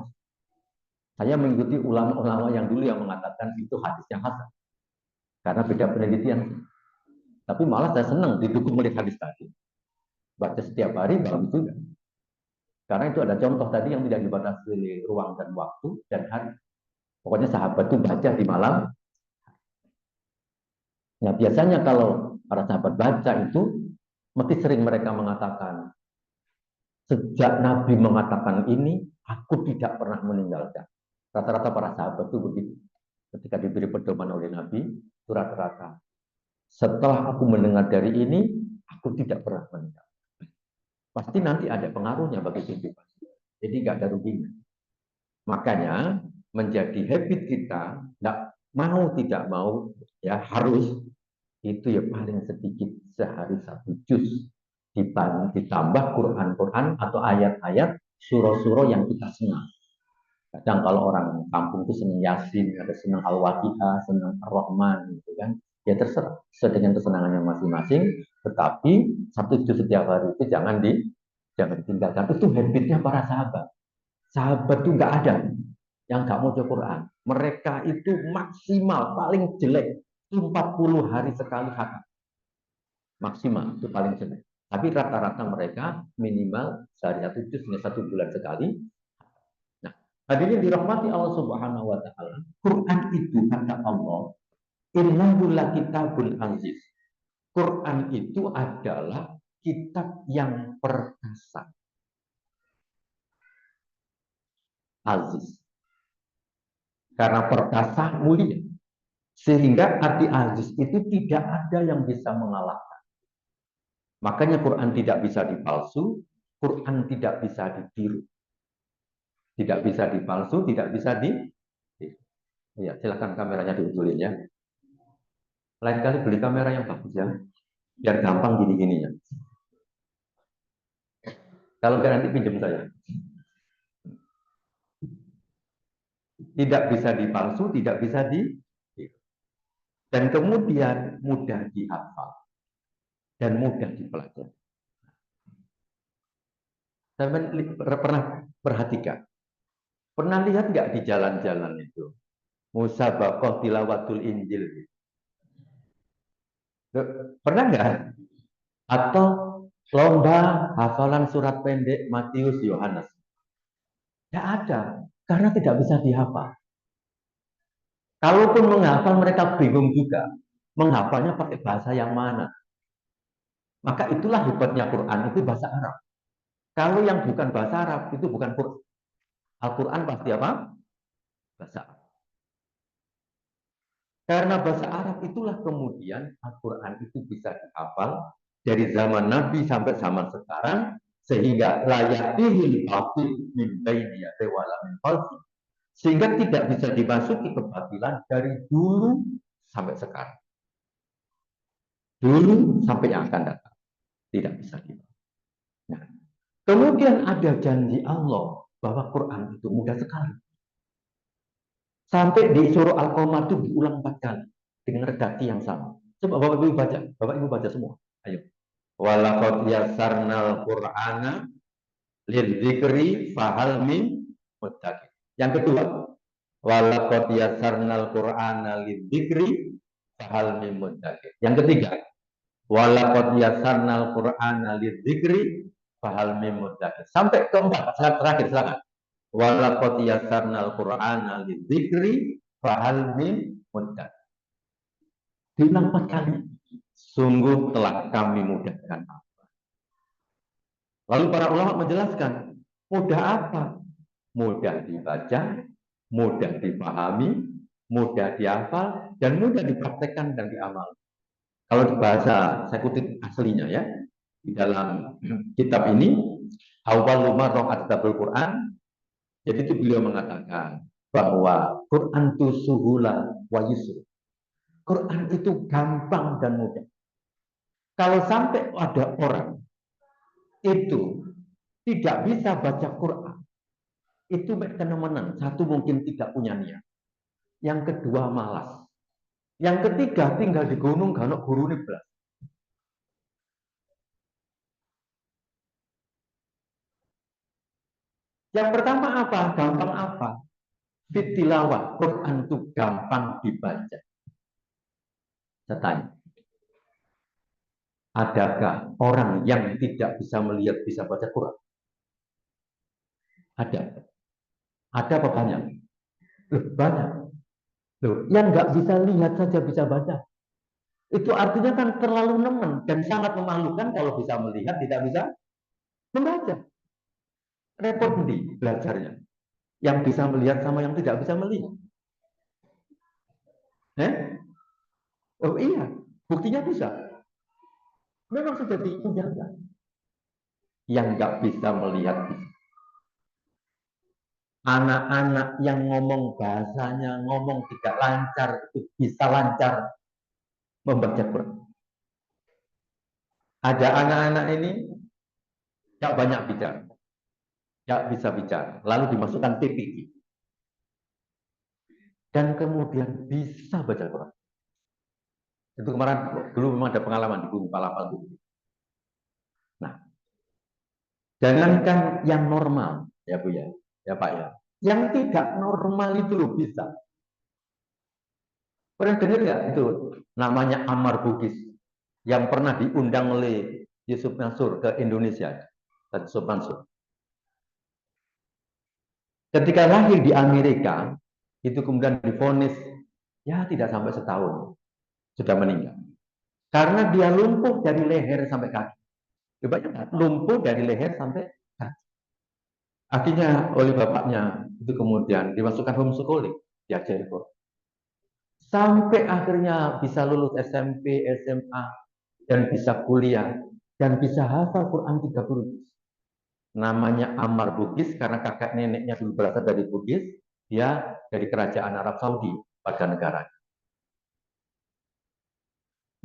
Saya mengikuti ulama-ulama yang dulu yang mengatakan itu hadis yang hasan. Karena beda penelitian. Tapi malah saya senang didukung oleh hadis tadi. Baca setiap hari, bagus juga. Karena itu ada contoh tadi yang tidak dibatasi oleh ruang dan waktu dan hari. Pokoknya sahabat itu baca di malam. Nah biasanya kalau para sahabat baca itu, mesti sering mereka mengatakan, sejak Nabi mengatakan ini, aku tidak pernah meninggalkan. Rata-rata para sahabat itu begitu. Ketika diberi pedoman oleh Nabi, itu rata-rata. Setelah aku mendengar dari ini, aku tidak pernah meninggalkan. Pasti nanti ada pengaruhnya bagi kehidupan. Jadi nggak ada ruginya. Makanya menjadi habit kita, tidak mau, ya harus, itu ya paling sedikit sehari 1 juz. Ditambah Quran-Quran atau ayat-ayat surah-surah yang kita senang. Kadang kalau orang kampung itu senang Yasin, ada senang Al-Waqiah, senang Ar-Rahman, gitu kan. Ya terserah, sesuai dengan kesenangannya masing-masing. Tetapi 1 juz setiap hari itu jangan tinggalkan. Itu habitnya para sahabat. Sahabat itu nggak ada yang nggak mau baca Quran. Mereka itu maksimal, paling jelek 40 hari sekali khatam. Maksimal itu paling jelek. Tapi rata-rata mereka minimal sehari 1 juz hingga 1 bulan sekali. Hadirin dirahmati Allah Subhanahu wa taala, Quran itu kata Allah, innahu kitabul aziz. Quran itu adalah kitab yang perkasa. aziz. Karena perkasa mulia. Sehingga arti aziz itu tidak ada yang bisa mengalahkan. Makanya Quran tidak bisa dipalsu, Quran tidak bisa ditiru. Tidak bisa dipalsu, tidak bisa di... Ya, silakan kameranya diusulin ya. Lain kali beli kamera yang bagus ya. Biar gampang gini-gini ya. Kalau nggak nanti pinjam saya. Tidak bisa dipalsu, tidak bisa di... Dan kemudian mudah dihafal. Dan mudah dipelajari. Saya pernah perhatikan. Pernah lihat nggak di jalan-jalan itu? Musabaqah tilawatul Injil. Pernah nggak? Atau lomba hafalan surat pendek Matius Yohanes? Tidak ada, karena tidak bisa dihafal. Kalaupun menghafal mereka bingung juga, menghafalnya pakai bahasa yang mana. Maka itulah hebatnya Quran, itu bahasa Arab. Kalau yang bukan bahasa Arab, itu bukan Quran. Al-Quran pasti apa? Bahasa Arab. Karena bahasa Arab itulah kemudian Al-Quran itu bisa dihafal dari zaman Nabi sampai zaman sekarang, sehingga layatihil batil min baini yadayhi wala min khalfi. Sehingga tidak bisa dimasuki kebatilan dari dulu sampai sekarang. Dulu sampai yang akan datang. Tidak bisa dimasuki. Nah, kemudian ada janji Allah bahwa Quran itu mudah sekali. Sampai di surah Al-Qamar itu diulang 4 kali dengan redaksi yang sama. Coba Bapak Ibu baca. Bapak Ibu baca semua. Ayo. Walaqad yassarnal Qur'ana lidzikri fahal min muddakir. Yang kedua, walaqad yassarnal Qur'ana lidzikri fahal min muddakir. Yang ketiga, walaqad yassarnal Qur'ana lidzikri fahal min muddakir. Sampai keempat, terakhir silakan. Walaqad yassarnal Qur'ana lidzikri fahal min muddakir. Diulang 4 kali. Sungguh telah kami mudahkan apa. Lalu para ulama menjelaskan, mudah apa? Mudah dibaca, mudah dipahami, mudah dihafal, dan mudah dipraktekkan dan diamal. Kalau bahasa, saya kutip aslinya ya, di dalam kitab ini, awwalu marrah adzabul Quran, jadi itu beliau mengatakan bahwa Quran itu suhula wa yusr. Quran itu gampang dan mudah. Kalau sampai ada orang itu tidak bisa baca Quran, itu kena-menang. Satu mungkin tidak punya niat. Yang kedua malas. Yang ketiga tinggal di gunung ganok guru belas. Yang pertama apa? Gampang apa? Fitilawah. Quran itu gampang dibaca. Saya tanya. Adakah orang yang tidak bisa melihat bisa baca Quran? Ada. Ada apa banyak? Banyak. Loh, yang nggak bisa lihat saja bisa baca. Itu artinya kan terlalu nemen dan sangat memalukan kalau bisa melihat tidak bisa membaca. Repot nih belajarnya. Yang bisa melihat sama yang tidak bisa melihat. Oh iya, buktinya bisa. Memang sudah diujarkan. Yang nggak bisa melihat bisa. Anak-anak yang ngomong bahasanya, ngomong tidak lancar, itu bisa lancar membaca Quran. Ada anak-anak ini nggak banyak bicara, nggak bisa bicara, lalu dimasukkan TPI. Dan kemudian bisa baca Quran. Itu kemarin dulu memang ada pengalaman di Gunung Palapa dulu. Nah, jangankan yang normal, ya Bu ya Pak ya, yang tidak normal itu loh bisa. Pernah dengar nggak itu namanya Ammar Bugis yang pernah diundang oleh Yusuf Mansur ke Indonesia, Yusuf Mansur. Ketika lahir di Amerika, itu kemudian divonis ya tidak sampai setahun sudah meninggal. Karena dia lumpuh dari leher sampai kaki. Lumpuh dari leher sampai kaki. Akhirnya oleh bapaknya itu kemudian dimasukkan homeschooling, diajari Quran. Sampai akhirnya bisa lulus SMP, SMA, dan bisa kuliah, dan bisa hafal Quran 30 juz. Namanya Ammar Bugis, karena kakak neneknya dulu berasal dari Bugis, dia dari kerajaan Arab Saudi pada negara.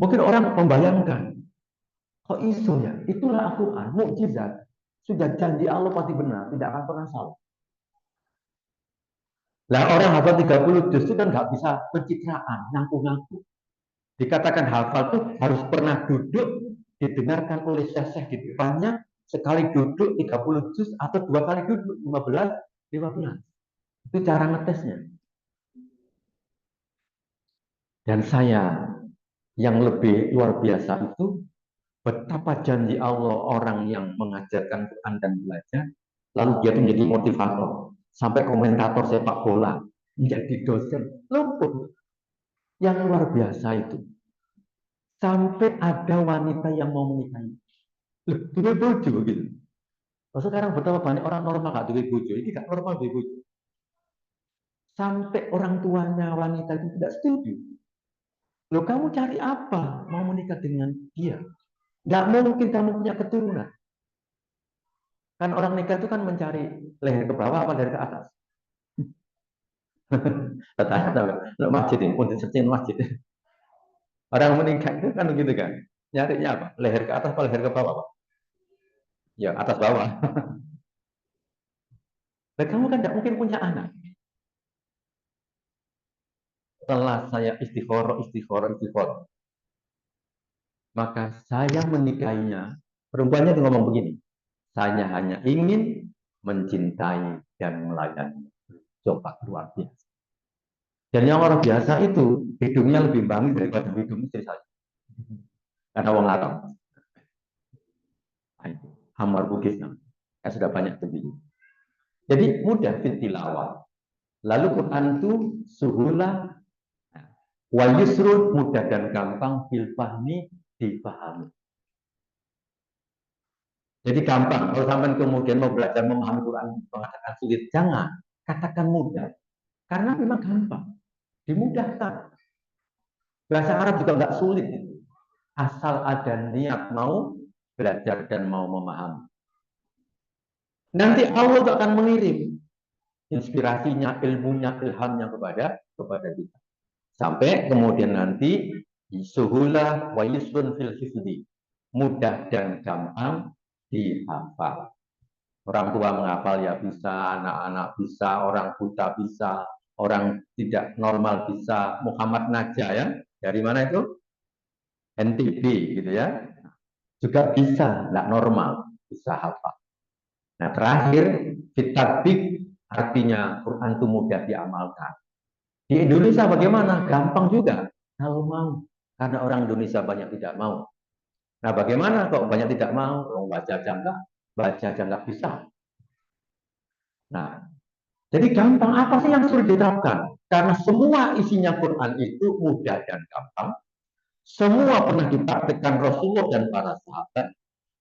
Mungkin orang membayangkan, kok iso ya? Itulah Al-Quran, mukjizat. Sudah janji Allah pasti benar, tidak akan pernah salah. Lah orang hafal 30 juz itu kan nggak bisa pencitraan, ngaku-ngaku. Dikatakan hafal itu harus pernah duduk, didengarkan oleh syekh di depannya, sekali duduk 30 juz atau 2 kali duduk 15. Itu cara ngetesnya. Dan saya yang lebih luar biasa itu betapa janji Allah orang yang mengajarkan Quran dan belajar, lalu dia itu menjadi motivator, sampai komentator sepak bola, menjadi dosen, luput. Yang luar biasa itu. Sampai ada wanita yang mau menikahi. Loh, duwe bojo gitu. Sekarang betapa banyak orang normal gak duwe bojo, ini gak normal duwe bojo. Sampai orang tuanya wanita itu tidak setuju. Loh, kamu cari apa? Mau menikah dengan dia? Nggak mungkin kamu punya keturunan. Kan orang nikah itu kan mencari leher ke bawah apa dari ke atas. Tanya-tanya, lo masjid ini, pun disertain masjid. Orang menikah itu kan begitu kan. Nyarinya apa? Leher ke atas apa leher ke bawah? Pak? Ya, atas bawah. Dan kamu kan tidak mungkin punya anak. Setelah saya istikharah, maka saya menikahinya. Perempuannya itu ngomong begini, saya hanya ingin mencintai dan melayani. Coba luar biasa. Dan yang luar biasa itu hidungnya lebih bangis daripada hidung istri saya. Karena wong Arab. Ammar Bugis namanya. Sudah banyak begitu. Jadi mudah tilawah. Lalu Quran itu suhulah wa yusrun, mudah dan gampang, fil fahmi, dipahami. Jadi gampang. Kalau sampai kemudian mau belajar memahami Quran mengatakan sulit, jangan katakan mudah. Karena memang gampang, dimudahkan. Bahasa Arab juga nggak sulit. Asal ada niat mau belajar dan mau memahami. Nanti Allah akan mengirim inspirasinya, ilmunya, ilhamnya kepada kita. Sampai kemudian nanti suhulah wa yusrun fil hifdi, mudah dan gampang dihafal. Orang tua menghafal ya bisa, anak-anak bisa, orang buta bisa, orang tidak normal bisa. Muhammad Najah ya, dari mana itu? NTB gitu ya. Juga bisa, tidak normal, bisa hafal. Nah terakhir, fitabik, artinya Quran itu mudah diamalkan. Di Indonesia bagaimana? Gampang juga kalau mau. Karena orang Indonesia banyak tidak mau. Nah bagaimana kok banyak tidak mau? Baca aja nggak bisa. Nah, jadi gampang. Apa sih yang sulit diterapkan? Karena semua isinya Quran itu mudah dan gampang. Semua pernah dipraktikkan Rasulullah dan para sahabat.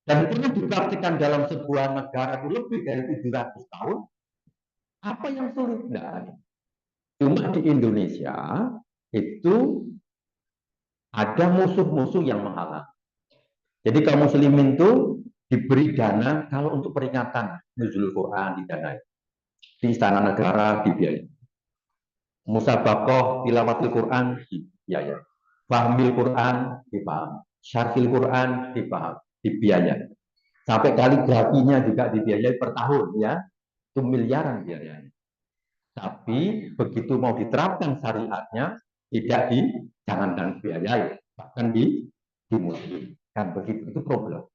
Dan pernah dipraktikkan dalam sebuah negara itu lebih dari 700 tahun. Apa yang sulit? Tidak ada. Cuma di Indonesia itu ada musuh-musuh yang menghalang. Jadi kaum muslimin itu diberi dana kalau untuk peringatan nuzul Quran didanai. Di Istana Negara dibiayai. Musabaqah tilawatil Quran dibiayai. Fahmil Quran dipahami. Syarhil Quran dibiayai. Sampai kaligrafinya juga dibiayai per tahun ya. Itu miliaran biayanya. Tapi begitu mau diterapkan syariatnya tidak jangan biayai, bahkan dimulihkan. Begitu itu problem.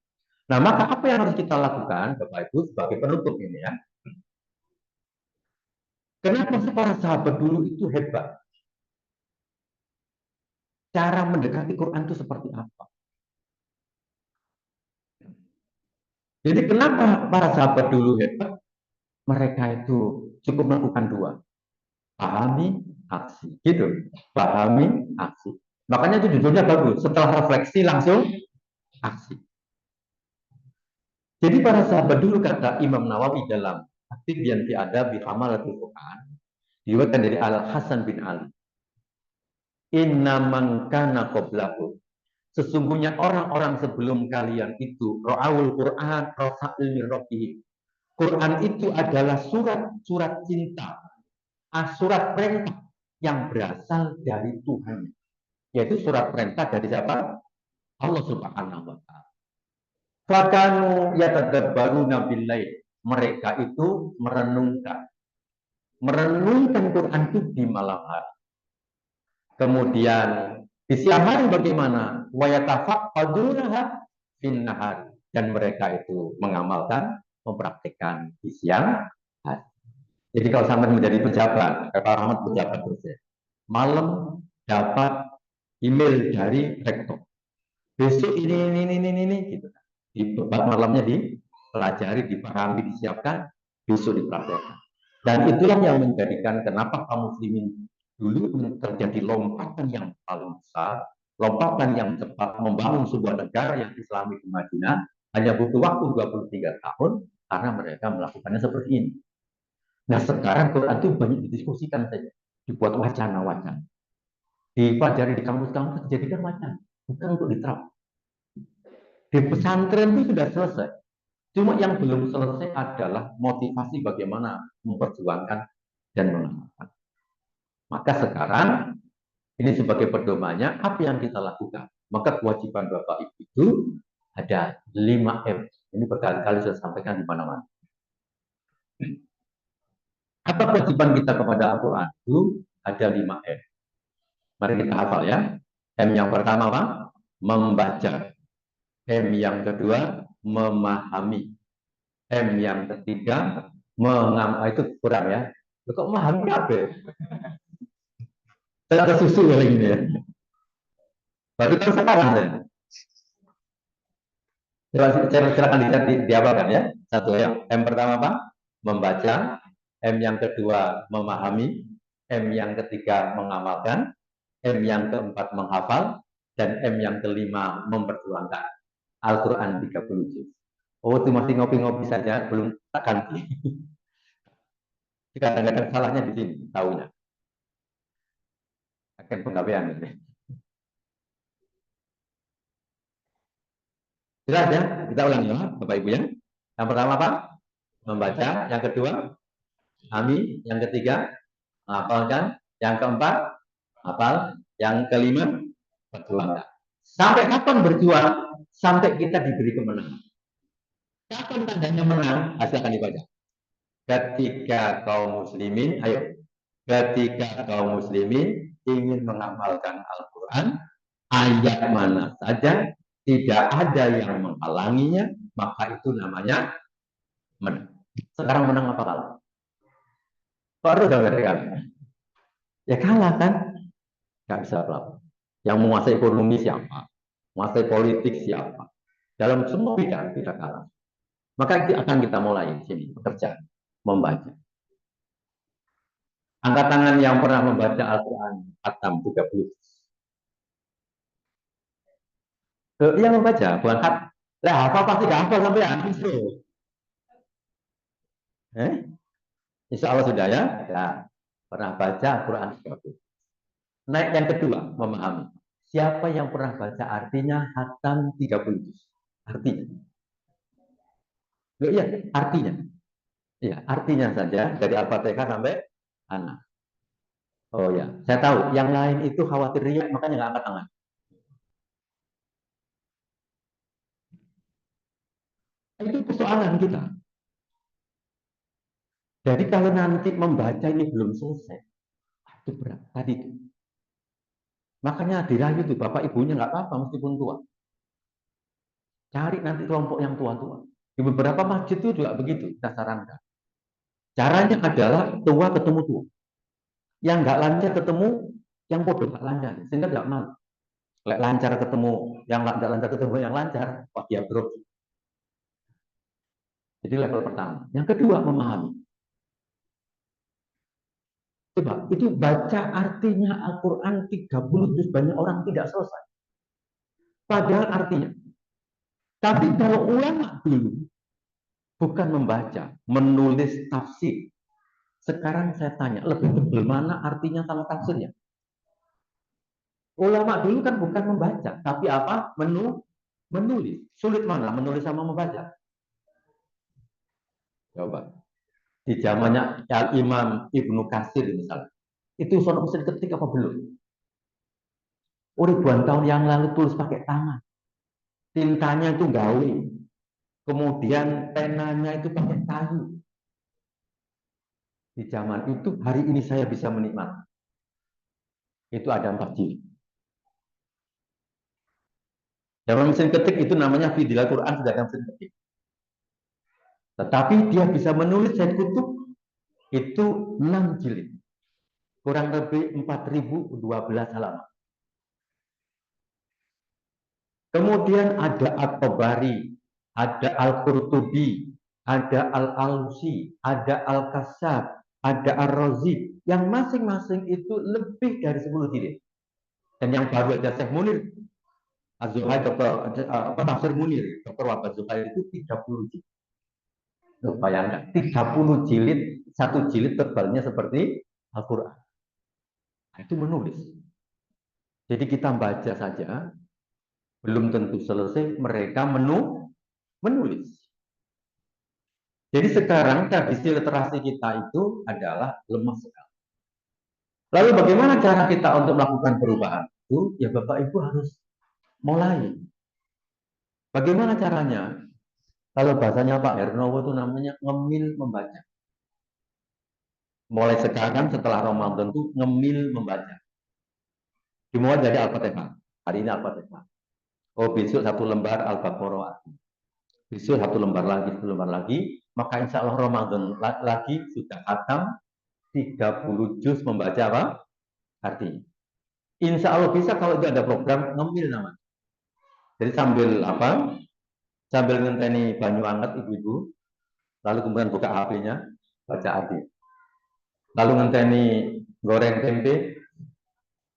Nah maka apa yang harus kita lakukan Bapak Ibu sebagai penutup ini ya? Kenapa para sahabat dulu itu hebat? Cara mendekati Quran itu seperti apa? Jadi kenapa para sahabat dulu hebat? Mereka itu cukup melakukan dua. Pahami, aksi. Gitu. Pahami, aksi. Makanya itu judulnya bagus. Setelah refleksi langsung aksi. Jadi para sahabat dulu kata Imam Nawawi dalam aktif yang ada di hamalatul Quran diriwayatkan dari Al Hasan bin Ali. Inna man kana qablakum, sesungguhnya orang-orang sebelum kalian itu ra'awul Quran rafa'il min rabbihim. Quran itu adalah surat cinta, surat perintah yang berasal dari Tuhan. Yaitu surat perintah dari siapa? Allah Subhanahu wa taala. Fakanu yatadabbaruna billail. Mereka itu merenungkan Quran itu di malam hari. Kemudian di siang hari bagaimana? Wa yatafaqadunaha fin nahar. Dan mereka itu mengamalkan, mempraktikkan di siang hari. Jadi kalau sampai menjadi pejabat, Pak Rahmat pejabat dosen, malam dapat email dari rektor. Besok ini gitu. Di malamnya dipelajari, dipahami, disiapkan, besok dipraktekkan. Dan itulah yang menjadikan kenapa kaum muslimin dulu terjadi lompatan yang paling besar, lompatan yang cepat membangun sebuah negara yang Islami di Madinah hanya butuh waktu 23 tahun karena mereka melakukannya seperti ini. Nah sekarang Quran itu banyak didiskusikan saja, dibuat wacana-wacana, dipelajari di kampus-kampus, dijadikan wacana, bukan untuk diterapkan. Di pesantren itu sudah selesai. Cuma yang belum selesai adalah motivasi bagaimana memperjuangkan dan mengamalkan. Maka sekarang ini sebagai pedomannya apa yang kita lakukan. Maka kewajiban Bapak Ibu itu ada 5M. Ini berkali-kali saya sampaikan di mana-mana. Apa kewajiban kita kepada Al-Quran itu ada 5M. Mari kita hafal ya. M yang pertama apa? Membaca. M yang kedua memahami. M yang ketiga itu kurang ya. Kok memahami apa? Saya ada susu lagi ini ya. Baru kan sekarang saya silakan diapalkan ya. Satu ya. M pertama apa? Membaca. M yang kedua memahami. M yang ketiga mengamalkan. M yang keempat menghafal. Dan M yang kelima memperjuangkan. Al-Quran 30 juz. Oh, itu masih ngopi-ngopi saja, belum tak ganti. Kadang-kadang salahnya di sini, tahunya. Akan penggawean ini. Jelas ya? Kita ulang ya, Bapak Ibu ya. Yang pertama apa? Membaca. Yang kedua, memahami. Yang ketiga, menghafalkan. Yang keempat, hafal. Yang kelima, berjuang. Sampai kapan berjuang? Sampai kita diberi kemenangan. Kapan tandanya menang? Akan dibaca. Ketika kaum muslimin, ketika kaum muslimin ingin mengamalkan Al-Quran, ayat mana saja, tidak ada yang menghalanginya, maka itu namanya menang. Sekarang menang apa kalah? Baru udah kan? Ya kalah kan? Gak bisa berapa. Yang menguasai ekonomi siapa? Menguasai politik siapa? Dalam semua bidang tidak kalah. Maka itu akan kita mulai di sini bekerja, membaca. Angkat tangan yang pernah membaca Al-Quran khatam 30. Yang membaca, bukan khat. Lah hafal pasti gak hafal sampai habis tuh. Insya Allah sudah ya. Ya. Pernah baca Al-Quran 30. Naik yang kedua, memahami. Siapa yang pernah baca artinya khatam 30? Artinya. Iya, artinya. Iya, artinya saja dari Al-Fatihah sampai Anas. Oh ya, saya tahu. Yang lain itu khawatir riak, makanya nggak angkat tangan. Itu persoalan kita. Jadi kalau nanti membaca ini belum selesai, itu berat tadi itu. Makanya dirayu itu bapak ibunya nggak apa-apa meskipun tua. Cari nanti kelompok yang tua-tua. Di beberapa masjid itu juga begitu, kita sarankan. Caranya adalah tua ketemu tua. Yang nggak lancar ketemu yang bodoh nggak lancar, sehingga nggak malu. Lancar ketemu yang nggak lancar ketemu yang lancar, wah dia drop. Jadi level pertama. Yang kedua memahami. Coba itu baca artinya Al-Quran 30 terus banyak orang tidak selesai. Padahal artinya. Tapi kalau ulama dulu bukan membaca, menulis tafsir. Sekarang saya tanya, lebih tebal mana artinya sama tafsirnya? Ulama dulu kan bukan membaca, tapi apa? Menulis. Sulit mana menulis sama membaca? Coba. Di zamannya Imam Ibnu Katsir misalnya. Itu soal mesin ketik apa belum? Ribuan tahun yang lalu tulis pakai tangan. Tintanya itu gawe. Kemudian penanya itu pakai kayu. Di zaman itu, hari ini saya bisa menikmati. Itu ada 4 jilid. Zaman mesin ketik itu namanya Fidil Quran, sudah ada mesin ketik. Tetapi dia bisa menulis Said Qutb itu 6 jilid. Kurang lebih 4012 halaman. Kemudian ada At-Tabari, ada Al-Qurtubi, ada Al-Alusi, ada Al-Kassab, ada Ar-Razi, yang masing-masing itu lebih dari 10 jilid. Dan yang baru ada Syekh Munir, Az-Zuhair, Tafsir Munir, Dr. Wahbah Zuhair itu 30 jilid. Bayangkan, 30 jilid, 1 jilid tebalnya seperti Al-Quran. Itu menulis. Jadi kita baca saja, belum tentu selesai, mereka menulis. Jadi sekarang tradisi literasi kita itu adalah lemah sekali. Lalu bagaimana cara kita untuk melakukan perubahan itu? Ya Bapak Ibu harus mulai. Bagaimana caranya? Kalau bahasanya Pak Hernowo itu namanya ngemil membaca. Mulai sekarang setelah Ramadan itu ngemil membaca. Dimulai dari Al-Fatihah. Hari ini Al-Fatihah. Oh besok 1 lembar Al-Baqarah. Besok 1 lembar lagi, 1 lembar lagi. Maka insya Allah Ramadan lagi sudah khatam 30 juz membaca apa? Artinya. Insya Allah bisa kalau itu ada program ngemil namanya. Jadi sambil apa? Sambil ngenteni banyu hangat ibu-ibu, lalu kemudian buka HP-nya, baca arti. Lalu ngenteni goreng tempe,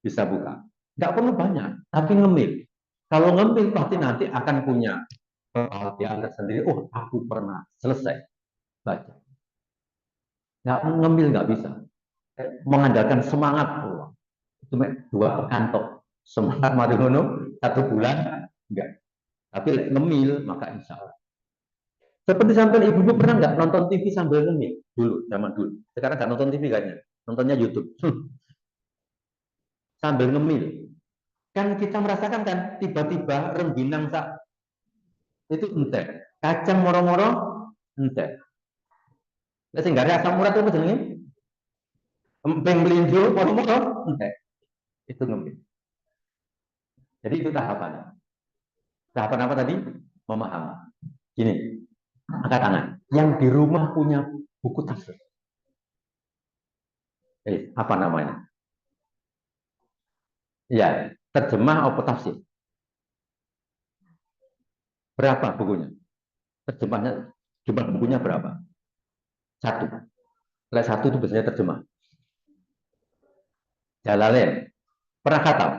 bisa buka. Nggak perlu banyak, tapi ngemil. Kalau ngemil pasti nanti akan punya kebahagiaan tersendiri. Oh, aku pernah selesai baca. Nggak ngemil nggak bisa. Mengandalkan semangat. Oh, itu 2 pekan tok. Semangat mari ngono 1 bulan enggak. Tapi ngemil maka insya Allah. Seperti sampai ibu-ibu pernah nggak nonton TV sambil ngemil dulu, zaman dulu. Sekarang nggak nonton TV kayaknya, nontonnya YouTube. Sambil ngemil. Kan kita merasakan kan tiba-tiba rengginang sak itu entek, kacang moro-moro entek. Lah sing gare asam urat apa jenenge? Emping melinjo moro-moro entek. Itu ngemil. Jadi itu tahapannya. Tahapan apa tadi? Memahami. Gini, angkat tangan. Yang di rumah punya buku tafsir. Apa namanya? Ya, terjemah apa tafsir? Berapa bukunya? Terjemahnya, jumlah bukunya berapa? 1. Kalau 1 itu biasanya terjemah. Jalalain. Pernah khatam?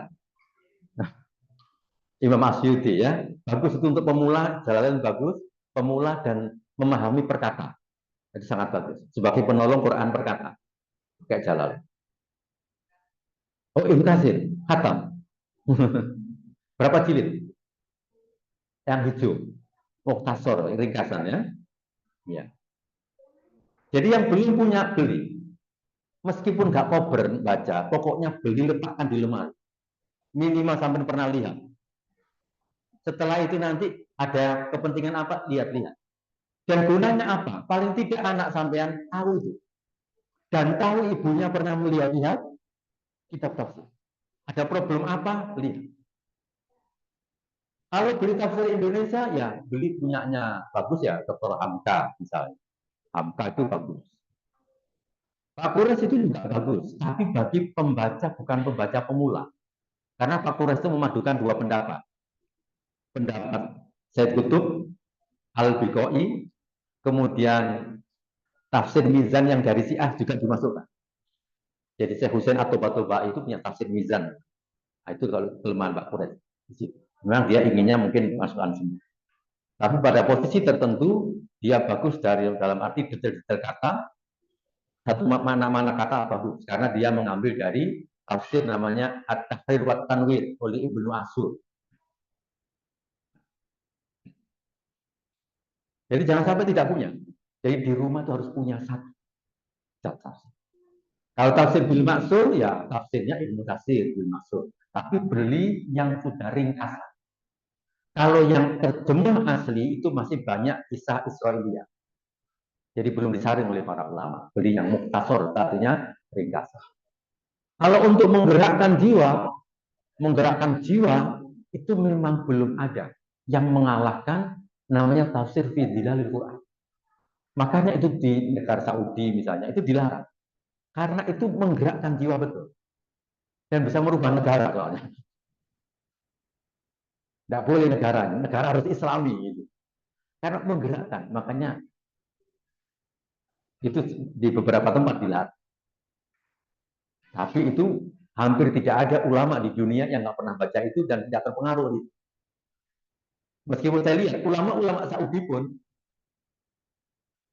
Imam Asyuti ya, bagus itu untuk pemula, Jalalain bagus, pemula dan memahami perkata. Itu sangat bagus. Sebagai penolong Quran perkata. Kayak Jalalain. Oh, Ibnu Katsir, khatam. Berapa jilid? Yang hijau. Mukhtasar, ringkasan ya. Ya. Jadi yang belum punya beli. Meskipun nggak kober baca, pokoknya beli letakkan di lemari. Minimal sampai pernah lihat. Setelah itu nanti ada kepentingan apa? Lihat-lihat. Dan gunanya apa? Paling tidak anak sampean tahu itu. Dan tahu ibunya pernah melihat-lihat kitab tafsir. Ada problem apa? Lihat. Kalau beli tafsir Indonesia, ya beli punyanya bagus ya, Dr. Hamka misalnya. Hamka itu bagus. Pak Kures itu juga bagus, tapi bagi pembaca bukan pembaca pemula. Karena Pak Kures itu memadukan 2 pendapat. Pendapat Said Qutb, Al-Biqai, kemudian tafsir Mizan yang dari Syiah juga dimasukkan. Jadi Syekh Husain At-Toba itu punya tafsir Mizan. Nah, itu kalau kelemahan Pak Kures. Memang dia inginnya mungkin masukkan semua. Tapi pada posisi tertentu Dia bagus dalam arti detail-detail kata, satu mana-mana kata bagus, karena dia mengambil dari tafsir namanya At-Tahrir wa Tanwir oleh Ibnu Ashur. Jadi jangan sampai tidak punya. Jadi di rumah itu harus punya satu tafsir. Kalau tafsir bil maksur, ya tafsirnya Ibnu Katsir bil maksur. Tapi beli yang sudah ringkas. Kalau yang terjemah asli itu masih banyak kisah Israiliyah. Jadi belum disaring oleh para ulama. Beli yang muktasor, artinya ringkas. Kalau untuk menggerakkan jiwa itu memang belum ada yang mengalahkan namanya tafsir fi Dhilalil Quran. Makanya itu di negara Saudi misalnya itu dilarang. Karena itu menggerakkan jiwa betul. Dan bisa merubah negara soalnya. Tidak boleh negara harus Islami gitu. Karena menggerakkan, makanya itu di beberapa tempat dilarang. Tapi itu hampir tidak ada ulama di dunia yang nggak pernah baca itu dan tidak terpengaruh. Meskipun saya lihat ulama-ulama Saudi pun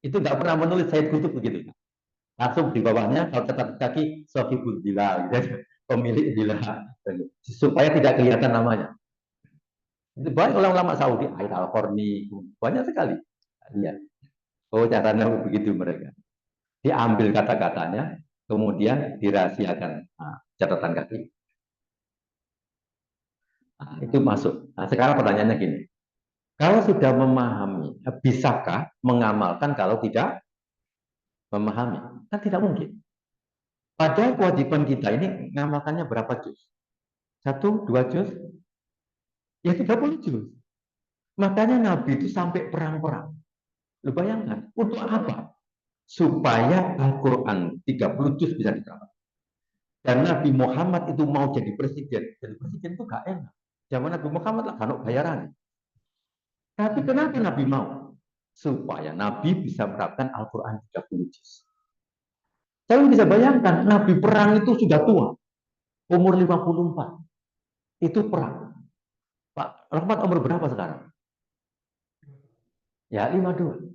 itu nggak pernah menulis Sayyid Qutb begitu. Langsung di bawahnya kalau tetap kaki Sohibul Dilal, gitu, pemilik Dilal, supaya tidak kelihatan namanya. Itu banyak ulama Saudi, Aid Al-Qarni, banyak sekali. Lihat, oh caranya begitu mereka. Diambil kata-katanya, kemudian dirahasiakan catatan kaki. Nah, itu masuk. Nah, sekarang pertanyaannya gini, kalau sudah memahami, bisakah mengamalkan kalau tidak memahami? Kan tidak mungkin. Padahal kewajiban kita ini ngamalkannya berapa juz? 1, 2 juz? Ya 30 juz. Makanya Nabi itu sampai perang-perang. Lu bayangkan, untuk apa? Supaya Al-Quran 30 juz bisa diterapkan. Dan Nabi Muhammad itu mau jadi presiden. Jadi presiden itu gak enak. Zaman Nabi Muhammad lah kan bayaran. Tapi kenapa Nabi mau? Supaya Nabi bisa menerapkan Al-Quran 30 juz. Kalian bisa bayangkan, Nabi perang itu sudah tua. Umur 54. Itu perang. Pak Rahmat umur berapa sekarang? Ya 52.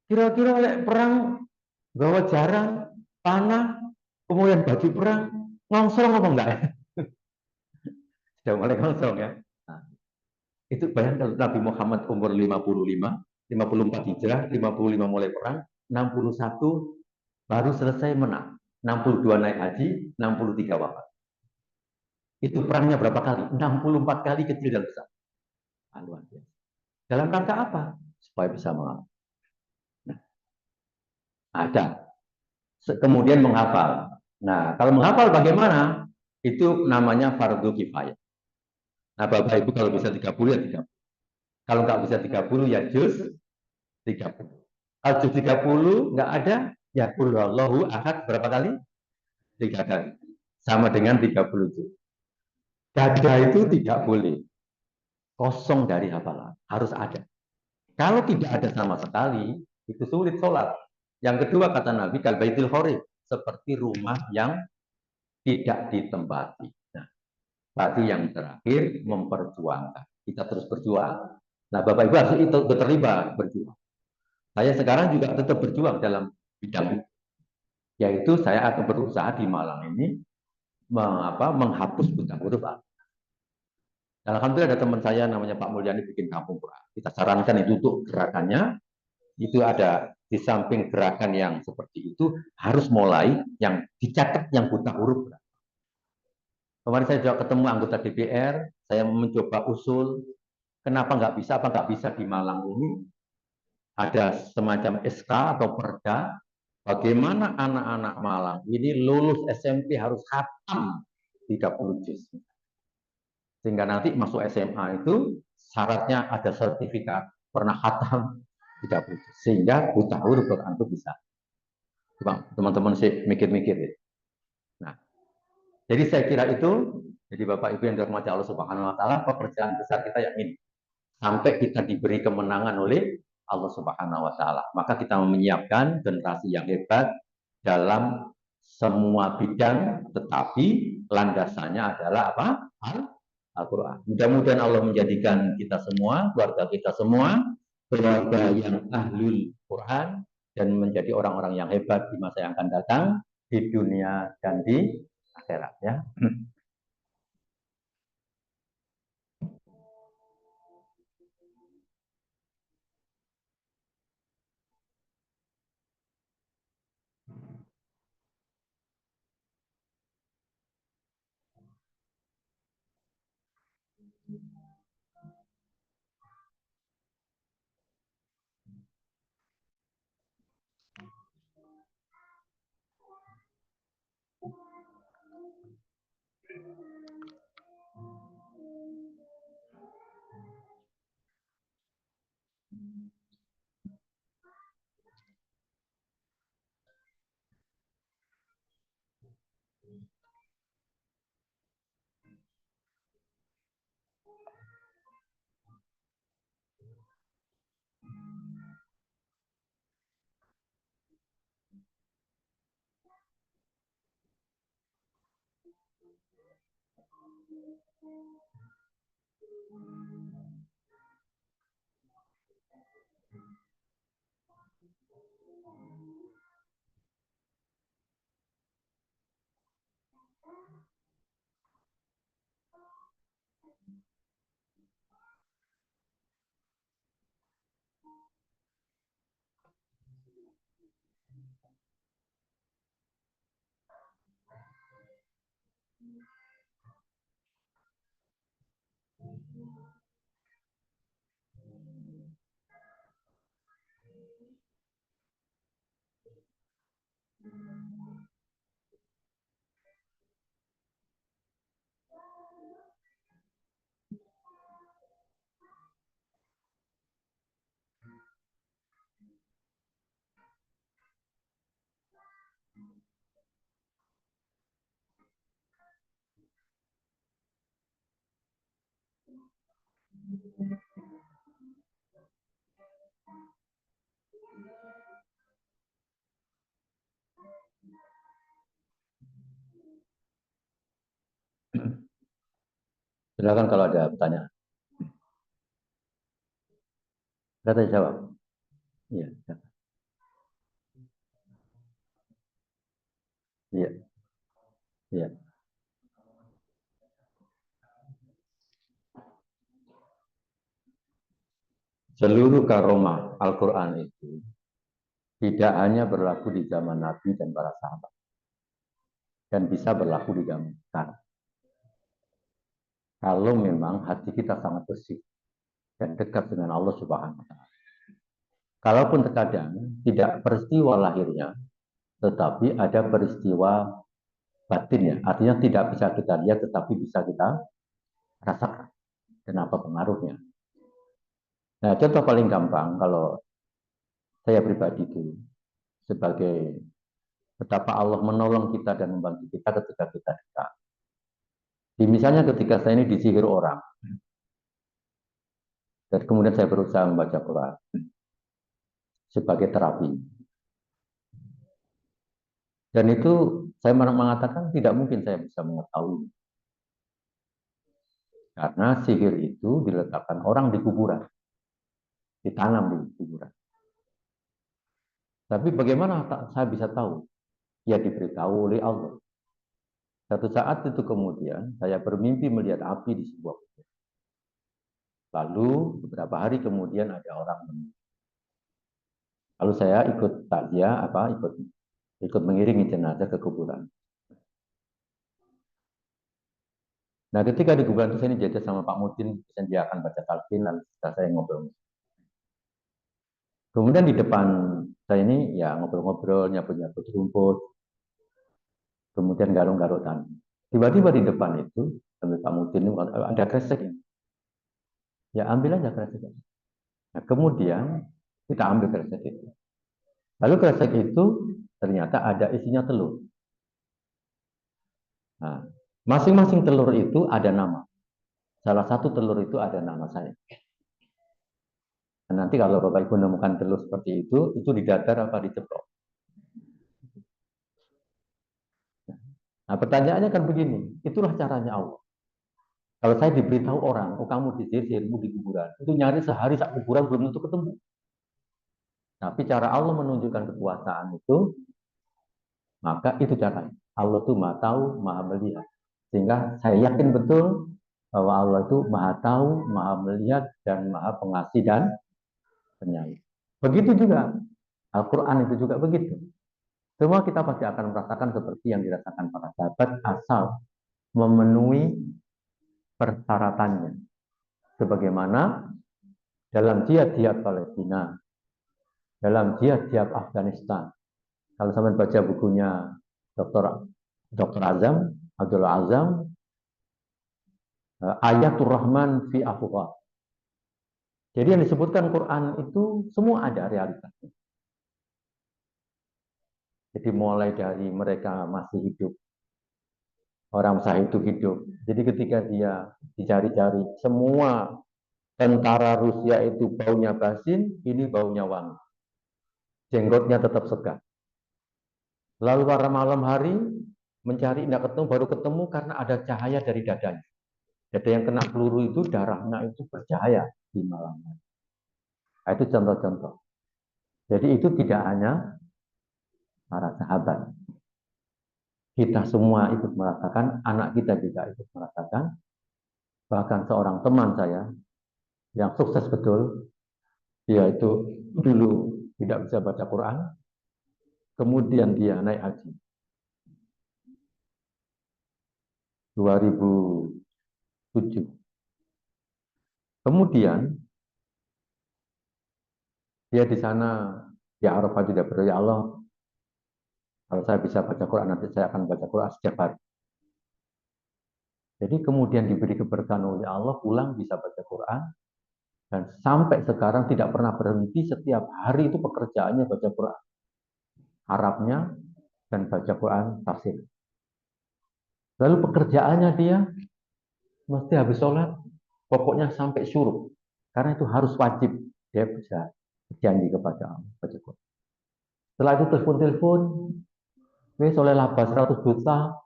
Kira-kira oleh perang bawa jarang, panah, kemudian baju perang, ngongsong apa enggak? Sudah mulai ngongsong ya. Nah, itu bayangkan Nabi Muhammad umur 55, 54 hijrah, 55 mulai perang, 61 baru selesai menang. 62 naik haji, 63 wafat. Itu perangnya berapa kali? 64 kali kecil dan besar. Dalam rangka apa? Supaya bisa menghafal. Nah, ada. Kemudian menghafal. Nah, kalau menghafal bagaimana? Itu namanya fardu kifayah. Nah, Bapak Ibu kalau bisa 30 ya 30. Kalau nggak bisa 30 ya juz 30. Kalau juz 30 nggak ada, ya qul huwallahu ahad berapa kali? 3 kali. Sama dengan 30 juz. Dada itu tidak boleh kosong dari hafalan, harus ada. Kalau tidak ada sama sekali, itu sulit sholat. Yang kedua kata Nabi, kal baitil khorib, seperti rumah yang tidak ditempati. Nah, berarti yang terakhir memperjuangkan. Kita terus berjuang. Nah, Bapak Ibu harus itu terlibat berjuang. Saya sekarang juga tetap berjuang dalam bidang itu. Yaitu saya akan berusaha di Malang ini menghapus buta huruf A. Alhamdulillah ada teman saya namanya Pak Mulyani bikin kampung Quran. Kita sarankan itu untuk gerakannya. Itu ada di samping gerakan yang seperti itu harus mulai yang dicatat yang buta huruf. Kemarin saya juga ketemu anggota DPR, saya mencoba usul kenapa nggak bisa, apa nggak bisa di Malang ini ada semacam SK atau perda bagaimana anak-anak Malang ini lulus SMP harus khatam 30 juz. Sehingga nanti masuk SMA itu syaratnya ada sertifikat pernah khatam 30 juz. Sehingga buta huruf Quran itu bisa. Teman-teman sih mikir-mikir ya. Nah, jadi saya kira itu, jadi Bapak Ibu yang dirahmati Allah Subhanahu wa taala, pekerjaan besar kita yang ini. Sampai kita diberi kemenangan oleh Allah Subhanahu wa taala. Maka kita menyiapkan generasi yang hebat dalam semua bidang, tetapi landasannya adalah apa? Al-Quran. Mudah-mudahan Allah menjadikan kita semua, keluarga kita semua, keluarga yang ahlul Quran, dan menjadi orang-orang yang hebat di masa yang akan datang di dunia dan di akhirat ya. Silakan kalau ada pertanyaan. Kata jawab. Iya. Iya. Iya. Seluruh karomah Al-Quran itu tidak hanya berlaku di zaman Nabi dan para sahabat, dan bisa berlaku di zaman sekarang. Kalau memang hati kita sangat bersih dan dekat dengan Allah Subhanahu wa Ta'ala. Kalaupun terkadang tidak peristiwa lahirnya, tetapi ada peristiwa batinnya, artinya tidak bisa kita lihat, tetapi bisa kita rasakan. Kenapa pengaruhnya? Nah, contoh paling gampang kalau saya pribadi itu sebagai betapa Allah menolong kita dan membantu kita ketika kita dekat. Misalnya ketika saya ini disihir orang, dan kemudian saya berusaha membaca Quran sebagai terapi. Dan itu saya mengatakan tidak mungkin saya bisa mengetahui. Karena sihir itu diletakkan orang di kuburan. Ditanam di kuburan. Tapi bagaimana saya bisa tahu? Ya diberitahu oleh Allah. Satu saat itu kemudian saya bermimpi melihat api di sebuah kuburan. Lalu beberapa hari kemudian ada orang meninggal. Lalu saya ikut takziah, ikut mengiringi jenazah ke kuburan. Nah, ketika di kuburan itu saya ini jajan sama Pak Mudin, dia akan baca talqin, lalu saya ngobrol. Kemudian di depan saya ini ya ngobrol-ngobrol, nyapu-nyapu rumput, kemudian garuk-garuk tanah. Tiba-tiba di depan itu, sambil Pak Mudin ada kresek. Ya ambil aja kresek. Nah, kemudian kita ambil kresek itu. Lalu kresek itu ternyata ada isinya telur. Nah, masing-masing telur itu ada nama. Salah satu telur itu ada nama saya. Nah, nanti kalau Bapak Ibu menemukan telur seperti itu didadar apa diceplok? Nah, pertanyaannya kan begini, itulah caranya Allah. Kalau saya diberitahu orang, oh kamu disihirmu di kuburan, itu nyari sehari sak kuburan belum tentu ketemu. Tapi cara Allah menunjukkan kekuasaan itu, maka itu caranya. Allah itu maha tahu, maha melihat. Sehingga saya yakin betul bahwa Allah itu maha tahu, maha melihat, dan maha pengasih dan penyayang. Begitu juga Al-Quran itu juga begitu. Semua kita pasti akan merasakan seperti yang dirasakan para sahabat asal memenuhi persyaratannya. Sebagaimana dalam jihad-jihad Palestina, dalam jihad-jihad Afghanistan. Kalau sampai baca bukunya Dr. Azam, Abdullah Azam, Ayatul Rahman fi Afghah. Jadi yang disebutkan Quran itu semua ada realitasnya. Jadi mulai dari mereka masih hidup, orang sah itu hidup. Jadi ketika dia dicari-cari, semua tentara Rusia itu baunya basin, ini baunya wangi. Jenggotnya tetap segar. Lalu pada malam hari mencari tidak ketemu, baru ketemu karena ada cahaya dari dadanya. Jadi yang kena peluru itu darahnya itu bercahaya di malam hari. Nah, itu contoh-contoh. Jadi itu tidak hanya para sahabat. Kita semua ikut merasakan, anak kita juga ikut merasakan. Bahkan seorang teman saya yang sukses betul, dia itu dulu tidak bisa baca Quran, kemudian dia naik haji. 2007. Kemudian dia di sana di Arafah tidak berdoa, ya Allah, kalau saya bisa baca Quran nanti saya akan baca Quran setiap hari. Jadi kemudian diberi keberkahan oleh Allah, pulang bisa baca Quran, dan sampai sekarang tidak pernah berhenti, setiap hari itu pekerjaannya baca Quran. Arabnya dan baca Quran tafsir. Lalu pekerjaannya dia mesti habis sholat, pokoknya sampai syuruk. Karena itu harus wajib, dia bisa berjanji kepada Allah baca Quran. Setelah itu telepon-telepon, oleh laba 100 juta,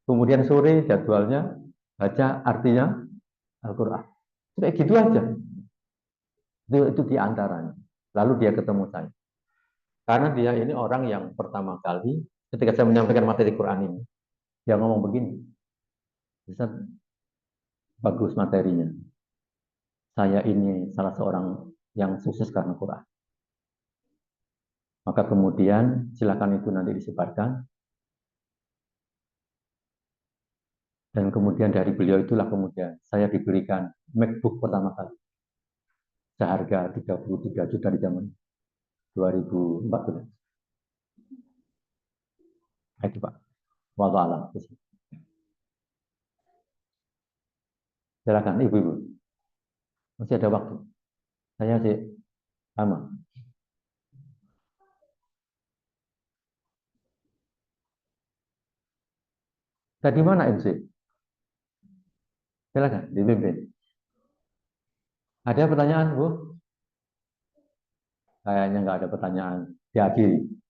kemudian sore jadwalnya baca artinya Al-Quran. Kayak gitu aja. Itu diantaranya. Lalu dia ketemu saya. Karena dia ini orang yang pertama kali, ketika saya menyampaikan materi Quran ini, dia ngomong begini, bisa bagus materinya. Saya ini salah seorang yang sukses karena Quran. Maka kemudian silakan itu nanti disebarkan. Dan kemudian dari beliau itulah kemudian saya diberikan MacBook pertama kali. Seharga 33 juta di zaman 2014. Itu Pak. Wallahualam. Silakan Ibu-ibu. Masih ada waktu. Saya sih sama. Tadi mana MC? Silakan dipimpin. Ada pertanyaan, Bu? Kayaknya nggak ada pertanyaan. Diakhiri.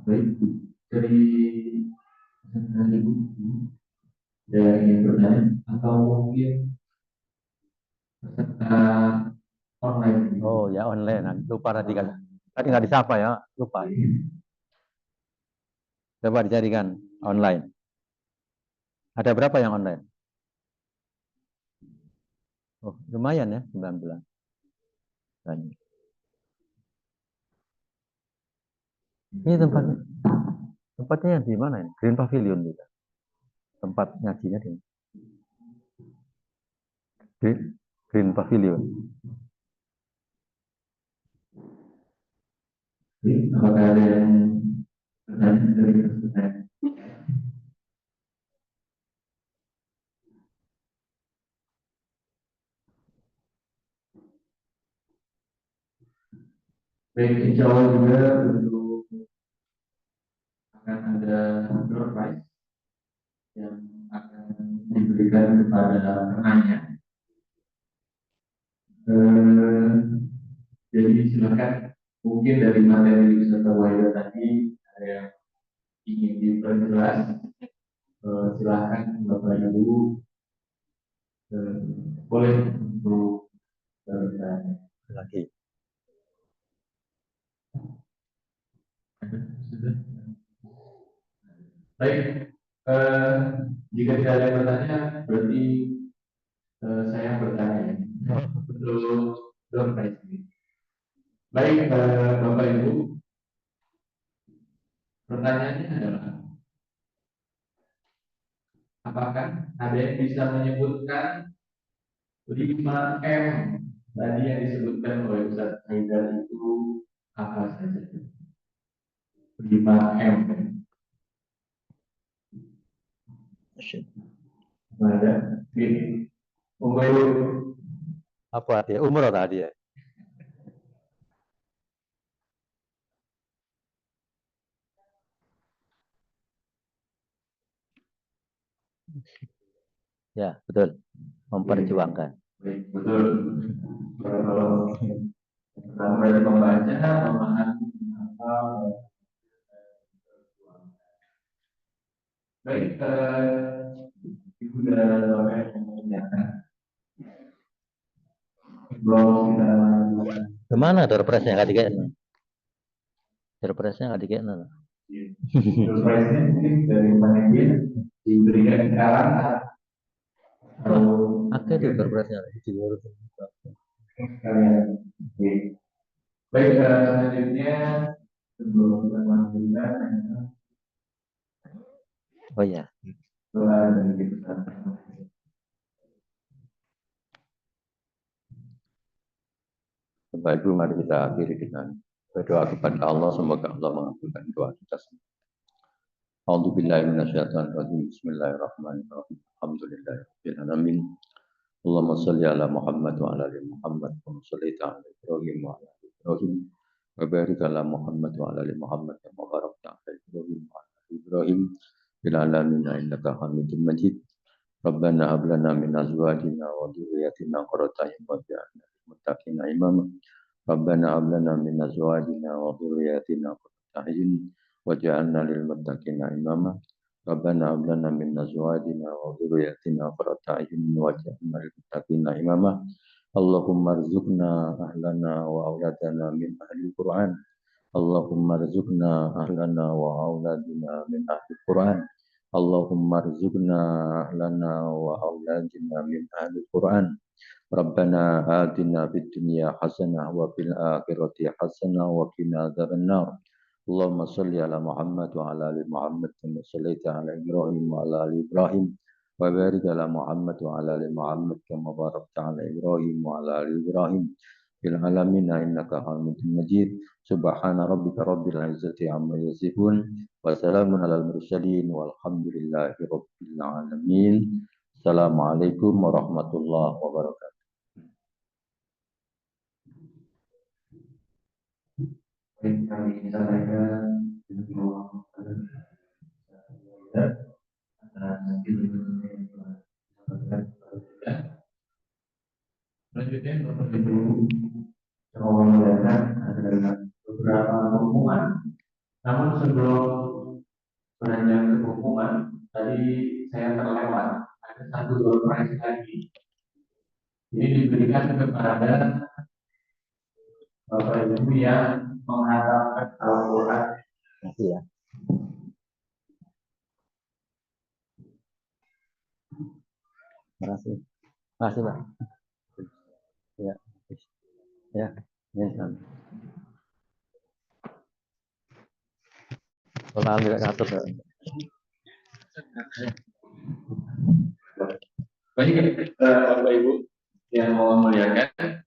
Baik, dari Ibu, saya ingin bertanya atau mungkin peserta online. Oh ya online, lupa tadi kan. Tadi nggak disapa ya, lupa. Coba dicarikan online. Ada berapa yang online? Oh lumayan ya, 19. Banyak. Ini tempatnya. Tempatnya di mana ini? Green Pavilion juga. Tempat ngajinya di Green Pavilion. Apakah ada yang bertanya dari peserta? Baik, insya Allah juga untuk akan ada door prize yang akan diberikan berikan kepada penanya. Eh, jadi silakan, mungkin dari materi Ustaz Wahida tadi ada yang ingin diperjelas. Silakan Bapak Ibu, boleh untuk bertanya Lagi. Baik, jika tidak ada yang bertanya, berarti saya bertanya. Betul, baik. Baik, Bapak Ibu, pertanyaannya adalah, apakah ada yang bisa menyebutkan 5M tadi yang disebutkan oleh Ustaz Haidar itu apa saja? 5M. Ada? Ini. Apa dia? Umroh tadi ya? Ya, betul. Memperjuangkan. Betul. Kalau dari membaca, memahami apa. Baik, Ibu dan Bapak yang menanyakan. Belum kita Kemana Doorpresnya nggak dikasih? Doorpresnya nggak dikasih. surprise-nya mungkin dari manajer diberikan sekarang. Ada tuh Doorpresnya di luar. Kalian. Baik, selanjutnya sebelum kita lanjutkan, Oh ya. doa dari kita. Bapak Ibu, mari kita akhiri dengan berdoa kepada Allah, semoga Allah mengabulkan doa kita semua. A'udzubillahi minasyaitonir rajim. Bismillahirrahmanirrahim. Alhamdulillahirabbil alamin. Allahumma shalli ala Muhammad wa ala ali Muhammad kama shallaita ala Ibrahim wa ala ali Ibrahim wa barik ala Muhammad wa ala ali Muhammad kama barakta ala Ibrahim wa ala ali Ibrahim fil alamin innaka Hamidum Majid. Rabbana hab lana min azwajina wa dhurriyyatina qurrata a'yun waj'alna lil muttaqina imama. Rabbana hab lana min azwajina wa dhurriyyatina qurrata a'yun waj'alna lil muttaqina imama. Rabbana hab lana min azwajina wa dhurriyyatina qurrata a'yun waj'alna lil muttaqina imama. Allahumma rzuqna ahlana wa auladana min ahli Qur'an. Allahumma rzuqna ahlana wa auladina min ahli Qur'an. Allahumma rzuqna ahlana wa auladina min ahli Qur'an. Rabbana atina fid dunya hasanah wa fil akhirati hasanah wa qina adzabannar. Allahumma shalli ala Muhammad wa ala ali Muhammad kama shallaita ala Ibrahim wa ala ali Ibrahim wa barik ala Muhammad wa ala ali Muhammad kama barakta ala Ibrahim wa ala ali Ibrahim fil alamin innaka Hamidum Majid. Subhana rabbika rabbil izzati amma yasifun wa salamun alal mursalin walhamdulillahi rabbil alamin. Assalamualaikum warahmatullahi wabarakatuh. Kami sampaikan selanjutnya Bapak Ibu saya menyampaikan ada beberapa pengumuman. Namun sebelum beranjak ke pengumuman, tadi saya terlewat ada satu door prize lagi. Ini diberikan kepada Bapak Ibu yang mengharapkan Al-Quran. Iya. Terima kasih. Terima kasih, Pak. Ya. Ya. Ya, sama. Kalau tidak ngatur, Pak. Baik, Bapak Ibu yang mau memuliakan,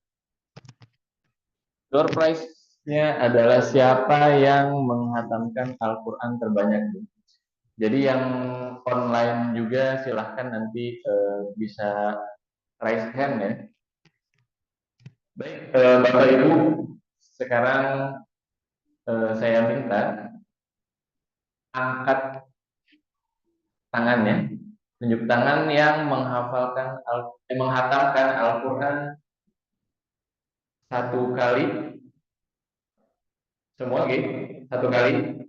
door prize-nya adalah siapa yang menghatamkan Al-Quran terbanyak. Jadi yang online juga silahkan nanti bisa raise hand ya. Baik, Bapak Ibu, sekarang saya minta angkat tangannya Tunjuk tangan yang menghatamkan Al-Quran satu kali. Semua gitu, satu kali.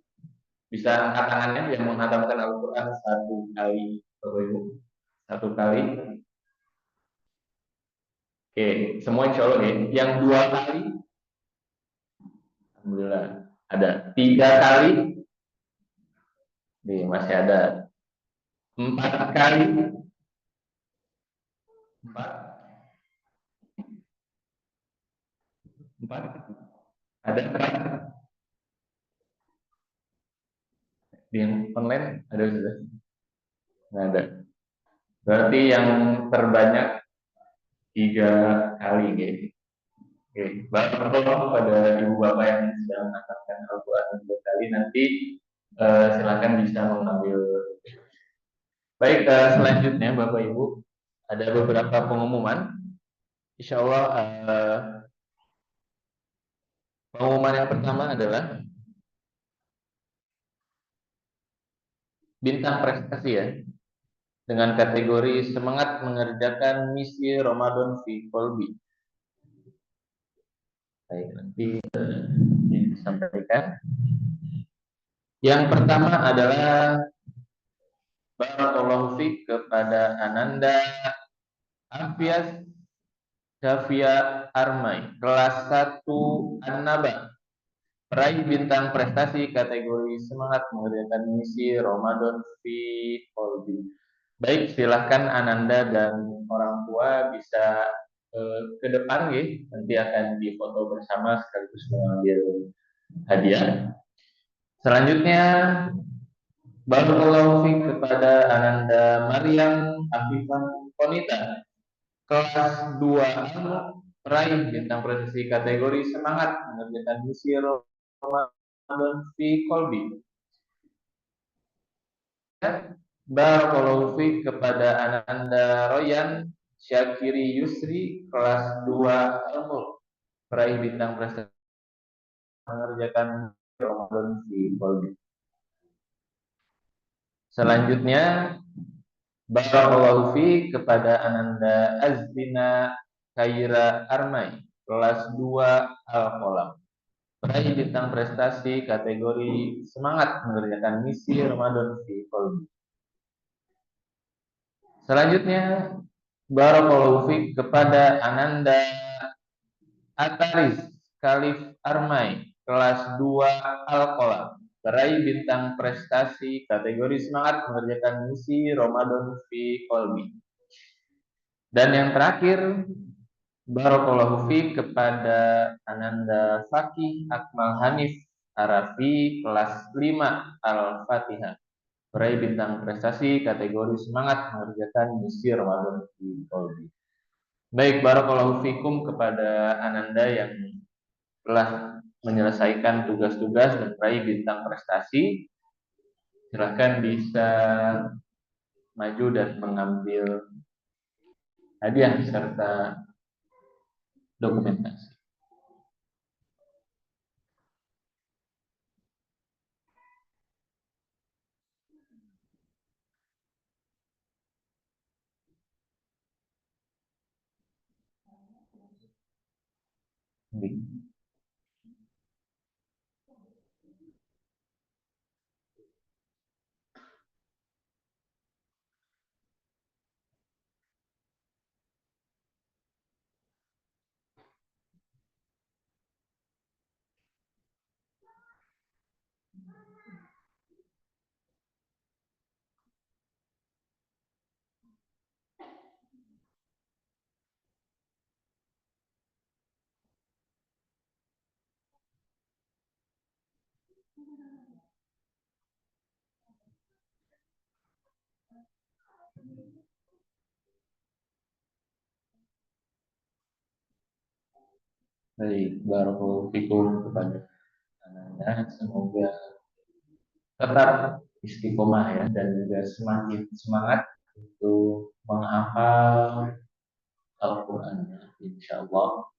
Bisa angkat tangannya yang menghatamkan Al-Quran satu kali, Bapak Ibu. Satu kali. Oke, semua insya Allah ya. Yang dua kali, alhamdulillah ada. Tiga kali, nih masih ada. Empat kali, empat, empat, ada empat. Di yang online ada sudah? Nggak ada. Berarti yang terbanyak tiga kali, gitu. Oke, Bapak pada ibu bapak yang sedang mengatakan Al-Quran dua kali nanti silakan bisa mengambil. Baik, selanjutnya Bapak Ibu ada beberapa pengumuman. Insya Allah pengumuman yang pertama adalah bintang prestasi ya, dengan kategori semangat mengerjakan misi Ramadan fi Kolbi. Baik, nanti disampaikan. Yang pertama adalah Barakallahu fiik kepada Ananda Afias Davia Armai, kelas 1 An-Naba, peraih bintang prestasi kategori semangat mengerjakan misi Ramadan fi Kolbi. Baik, silahkan Ananda dan orang tua bisa ke depan ya, nanti akan difoto bersama sekaligus mengambil hadiah. Selanjutnya Barakallahu fiik kepada Ananda Maryam Afifan Konita, kelas 2 Almu, peraih bintang prestasi kategori semangat mengerjakan misi Ramadan fi Kolbi. Barakallahu fiik kepada Ananda Royan Syakiri Yusri, kelas 2 Almu, peraih bintang prestasi mengerjakan Ramadan fi Kolbi. Selanjutnya Barakallahu fi kepada Ananda Azbina Khaira Armai, kelas 2 Al-Qalam, peraih bintang prestasi kategori semangat mengerjakan misi Ramadan fi Kolbi. Selanjutnya Barakallahu fi kepada Ananda Ataris Khalif Armai, kelas 2 Al-Qalam, peraih bintang prestasi kategori semangat mengerjakan misi Ramadan fi Kolbi. Dan yang terakhir, Barakallahu fi kepada Ananda Fakih Akmal Hanif Arafi, kelas 5 Al-Fatihah, peraih bintang prestasi kategori semangat mengerjakan misi Ramadan fi Kolbi. Baik, Barakallahu fikum kepada Ananda yang telah menyelesaikan tugas-tugas dan meraih bintang prestasi. Silakan bisa maju dan mengambil hadiah serta dokumentasi. Baik, barakallahu fikum kepada Ananda, semoga tetap istiqomah ya dan juga semakin semangat untuk menghafal Al-Qur'an, insyaallah.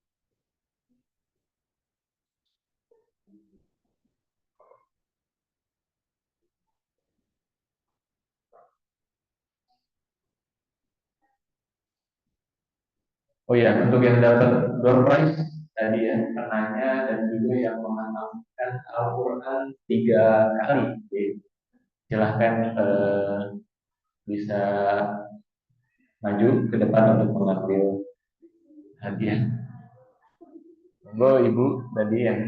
Oh ya, untuk yang dapat door prize tadi ya, penanya dan juga yang menghafalkan Al-Quran 3 kali. Oke. Silahkan bisa maju ke depan untuk mengambil hadiah. Monggo Ibu tadi yang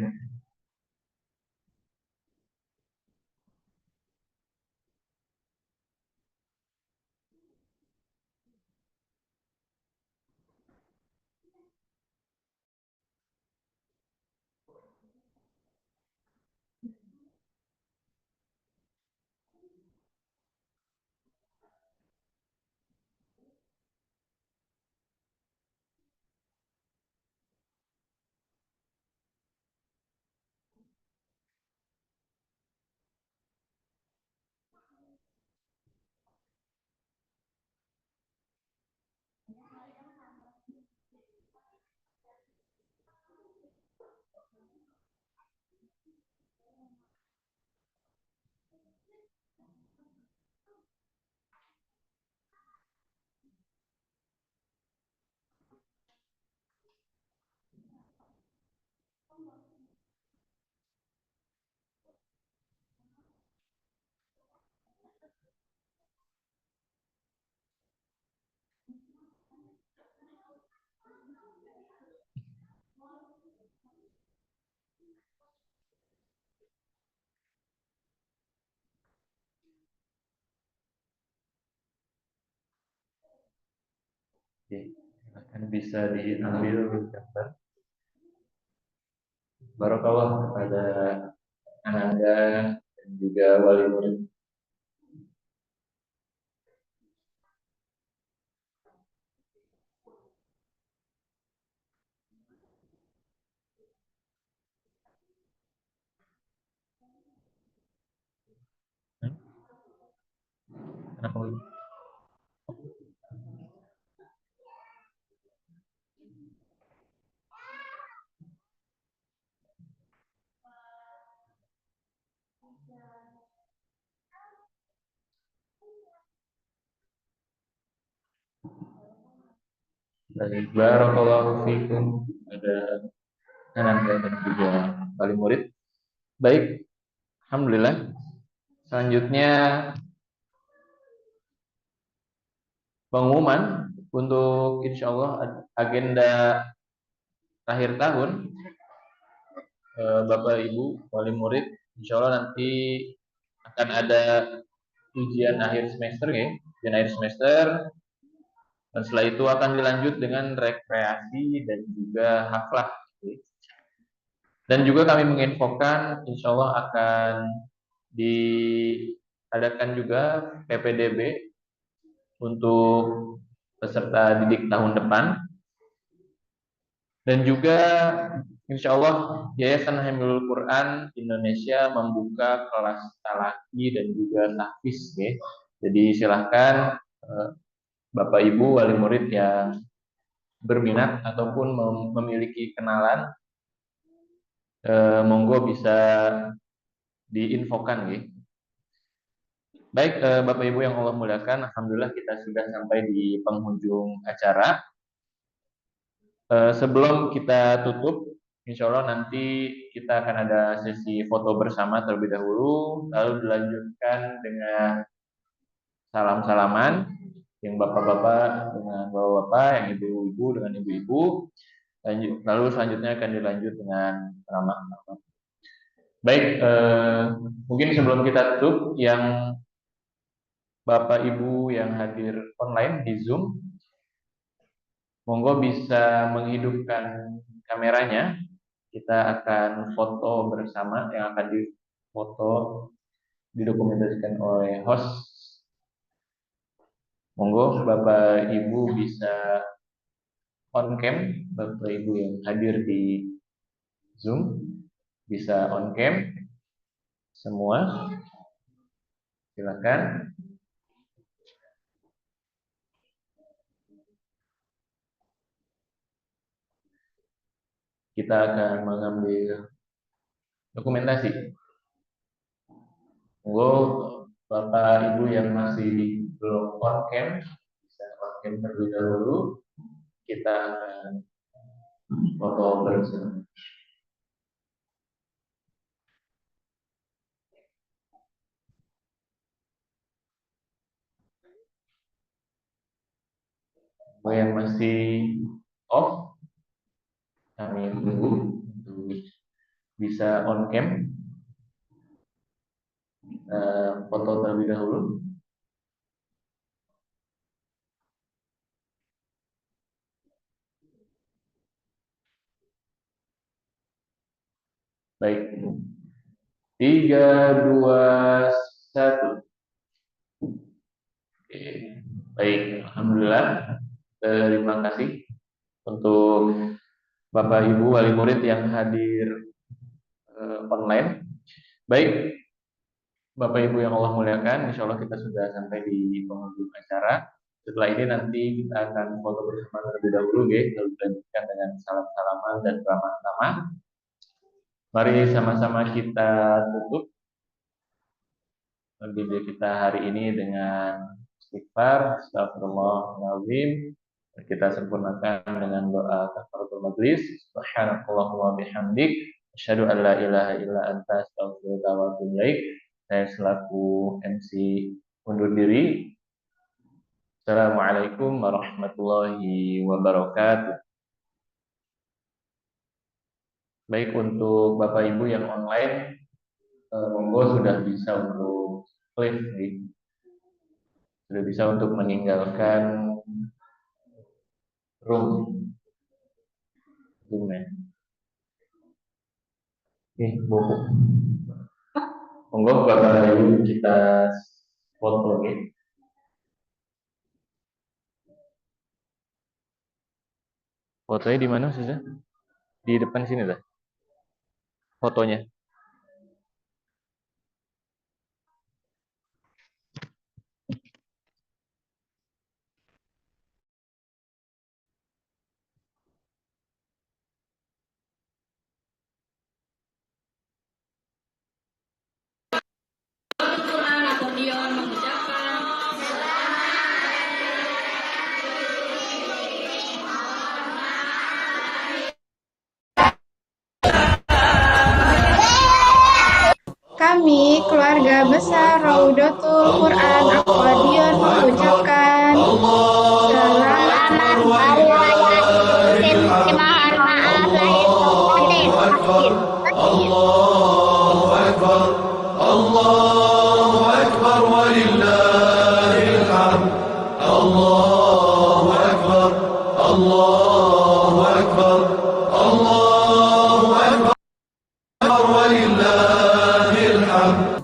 oke, silahkan bisa diambil gambar. Barakallah kepada Ananda dan juga wali murid. Kenapa? Baik, barakallahu fikum. Ada Ananda dan juga wali murid. Baik, alhamdulillah. Selanjutnya pengumuman untuk insya Allah agenda akhir tahun, Bapak Ibu wali murid, insya Allah nanti akan ada ujian akhir semester ya, ujian akhir semester. Dan setelah itu akan dilanjut dengan rekreasi dan juga haflah. Dan juga kami menginfokan insya Allah akan diadakan juga PPDB untuk peserta didik tahun depan. Dan juga insya Allah Yayasan Hamilul Quran Indonesia membuka kelas talaki dan juga tahfiz ya. Jadi silahkan Bapak Ibu wali murid yang berminat ataupun memiliki kenalan, monggo bisa diinfokan ya. Baik, Bapak Ibu yang Allah muliakan, alhamdulillah kita sudah sampai di penghujung acara. Sebelum kita tutup, insya Allah nanti kita akan ada sesi foto bersama terlebih dahulu, lalu dilanjutkan dengan salam-salaman, yang bapak-bapak dengan bapak-bapak, yang ibu-ibu dengan ibu-ibu, lalu selanjutnya akan dilanjut dengan ceramah. Baik, mungkin sebelum kita tutup, yang Bapak Ibu yang hadir online di Zoom, monggo bisa menghidupkan kameranya. Kita akan foto bersama yang akan difoto didokumentasikan oleh host. Monggo Bapak Ibu bisa on cam, Bapak Ibu yang hadir di Zoom bisa on cam semua. Silakan. Kita akan mengambil dokumentasi. Monggo Bapak Ibu yang masih belum on cam bisa on cam terlebih dahulu. kita akan foto bersama. Yang masih off, kami tunggu untuk bisa on cam. Foto terlebih dahulu. Baik. 3, 2, 1. Oke. Baik, alhamdulillah. Terima kasih untuk Bapak Ibu wali murid yang hadir online. Baik, Bapak Ibu yang Allah muliakan, insya Allah kita sudah sampai di penghujung acara. Setelah ini nanti kita akan foto bersama terlebih dahulu, lalu dilanjutkan dengan salam-salaman dan ramah-ramah. Mari sama-sama kita tutup video kita hari ini dengan istighfar, astagfirullahaladzim. Kita sempurnakan dengan doa kafaratul majlis. Subhanakallahumma bihamdik, asyhadu an la ilaha illa anta, astaghfiruka wa atubu ilaik. Saya selaku MC undur diri. Assalamualaikum warahmatullahi wabarakatuh. Baik, untuk Bapak Ibu yang online, monggo sudah bisa untuk klik, sudah bisa untuk meninggalkan room. Monggo Bapak Ibu kita foto, Fotonya di mana sudah? Di depan sini dah. Fotonya. Kami, keluarga besar Raudatul Quran Aqwadion, mengucapkan selamat Hari Raya Idul Fitri. Mohon maaf lahir batin. Allahu Akbar, Allahu Akbar, walillahil hamd. Allahu Akbar, Allahu Akbar, Allahu Akbar, walillahil hamd.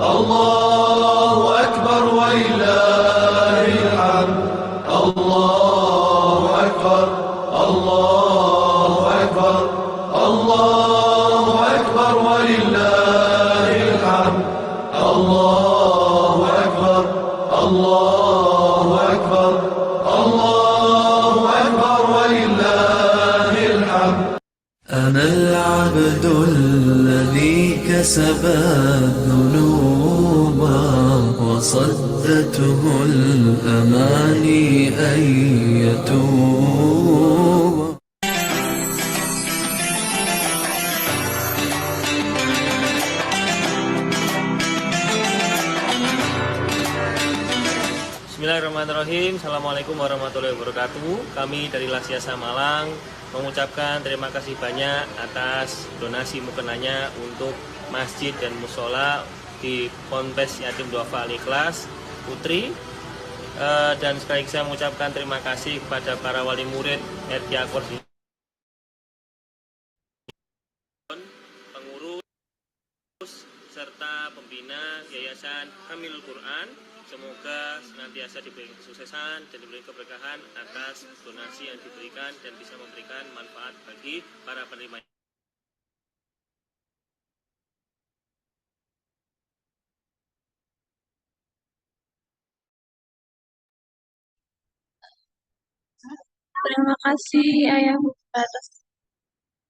Allahu Akbar, walillahil hamd. Allahu Akbar, Allahu Akbar, Allahu Akbar, walillahil hamd. Allahu Akbar, Allahu Akbar, Allahu Akbar, walillahil hamd. أنا العبد الذي كسب الذنوب وصدته الأماني أن يتوب. Bismillahirrahmanirrahim. Assalamualaikum warahmatullahi wabarakatuh. Kami dari Lasiasa Malang mengucapkan terima kasih banyak atas donasi mukenanya untuk masjid dan musola di Ponpes Yatim Duafa Al-Ikhlas Putri. Dan sekali lagi saya mengucapkan terima kasih kepada para wali murid RK Akordion, pengurus serta pembina Yayasan Kamilul Quran. Semoga senantiasa diberi kesuksesan dan diberi keberkahan atas donasi yang diberikan dan bisa memberikan manfaat bagi para penerima. Terima kasih Ayah atas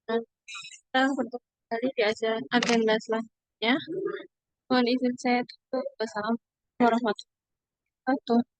kita bertemu kembali di agenda selanjutnya. Mohon izin saya tutup. Wassalamualaikum warahmatullahi wabarakatuh. wabarakatuh.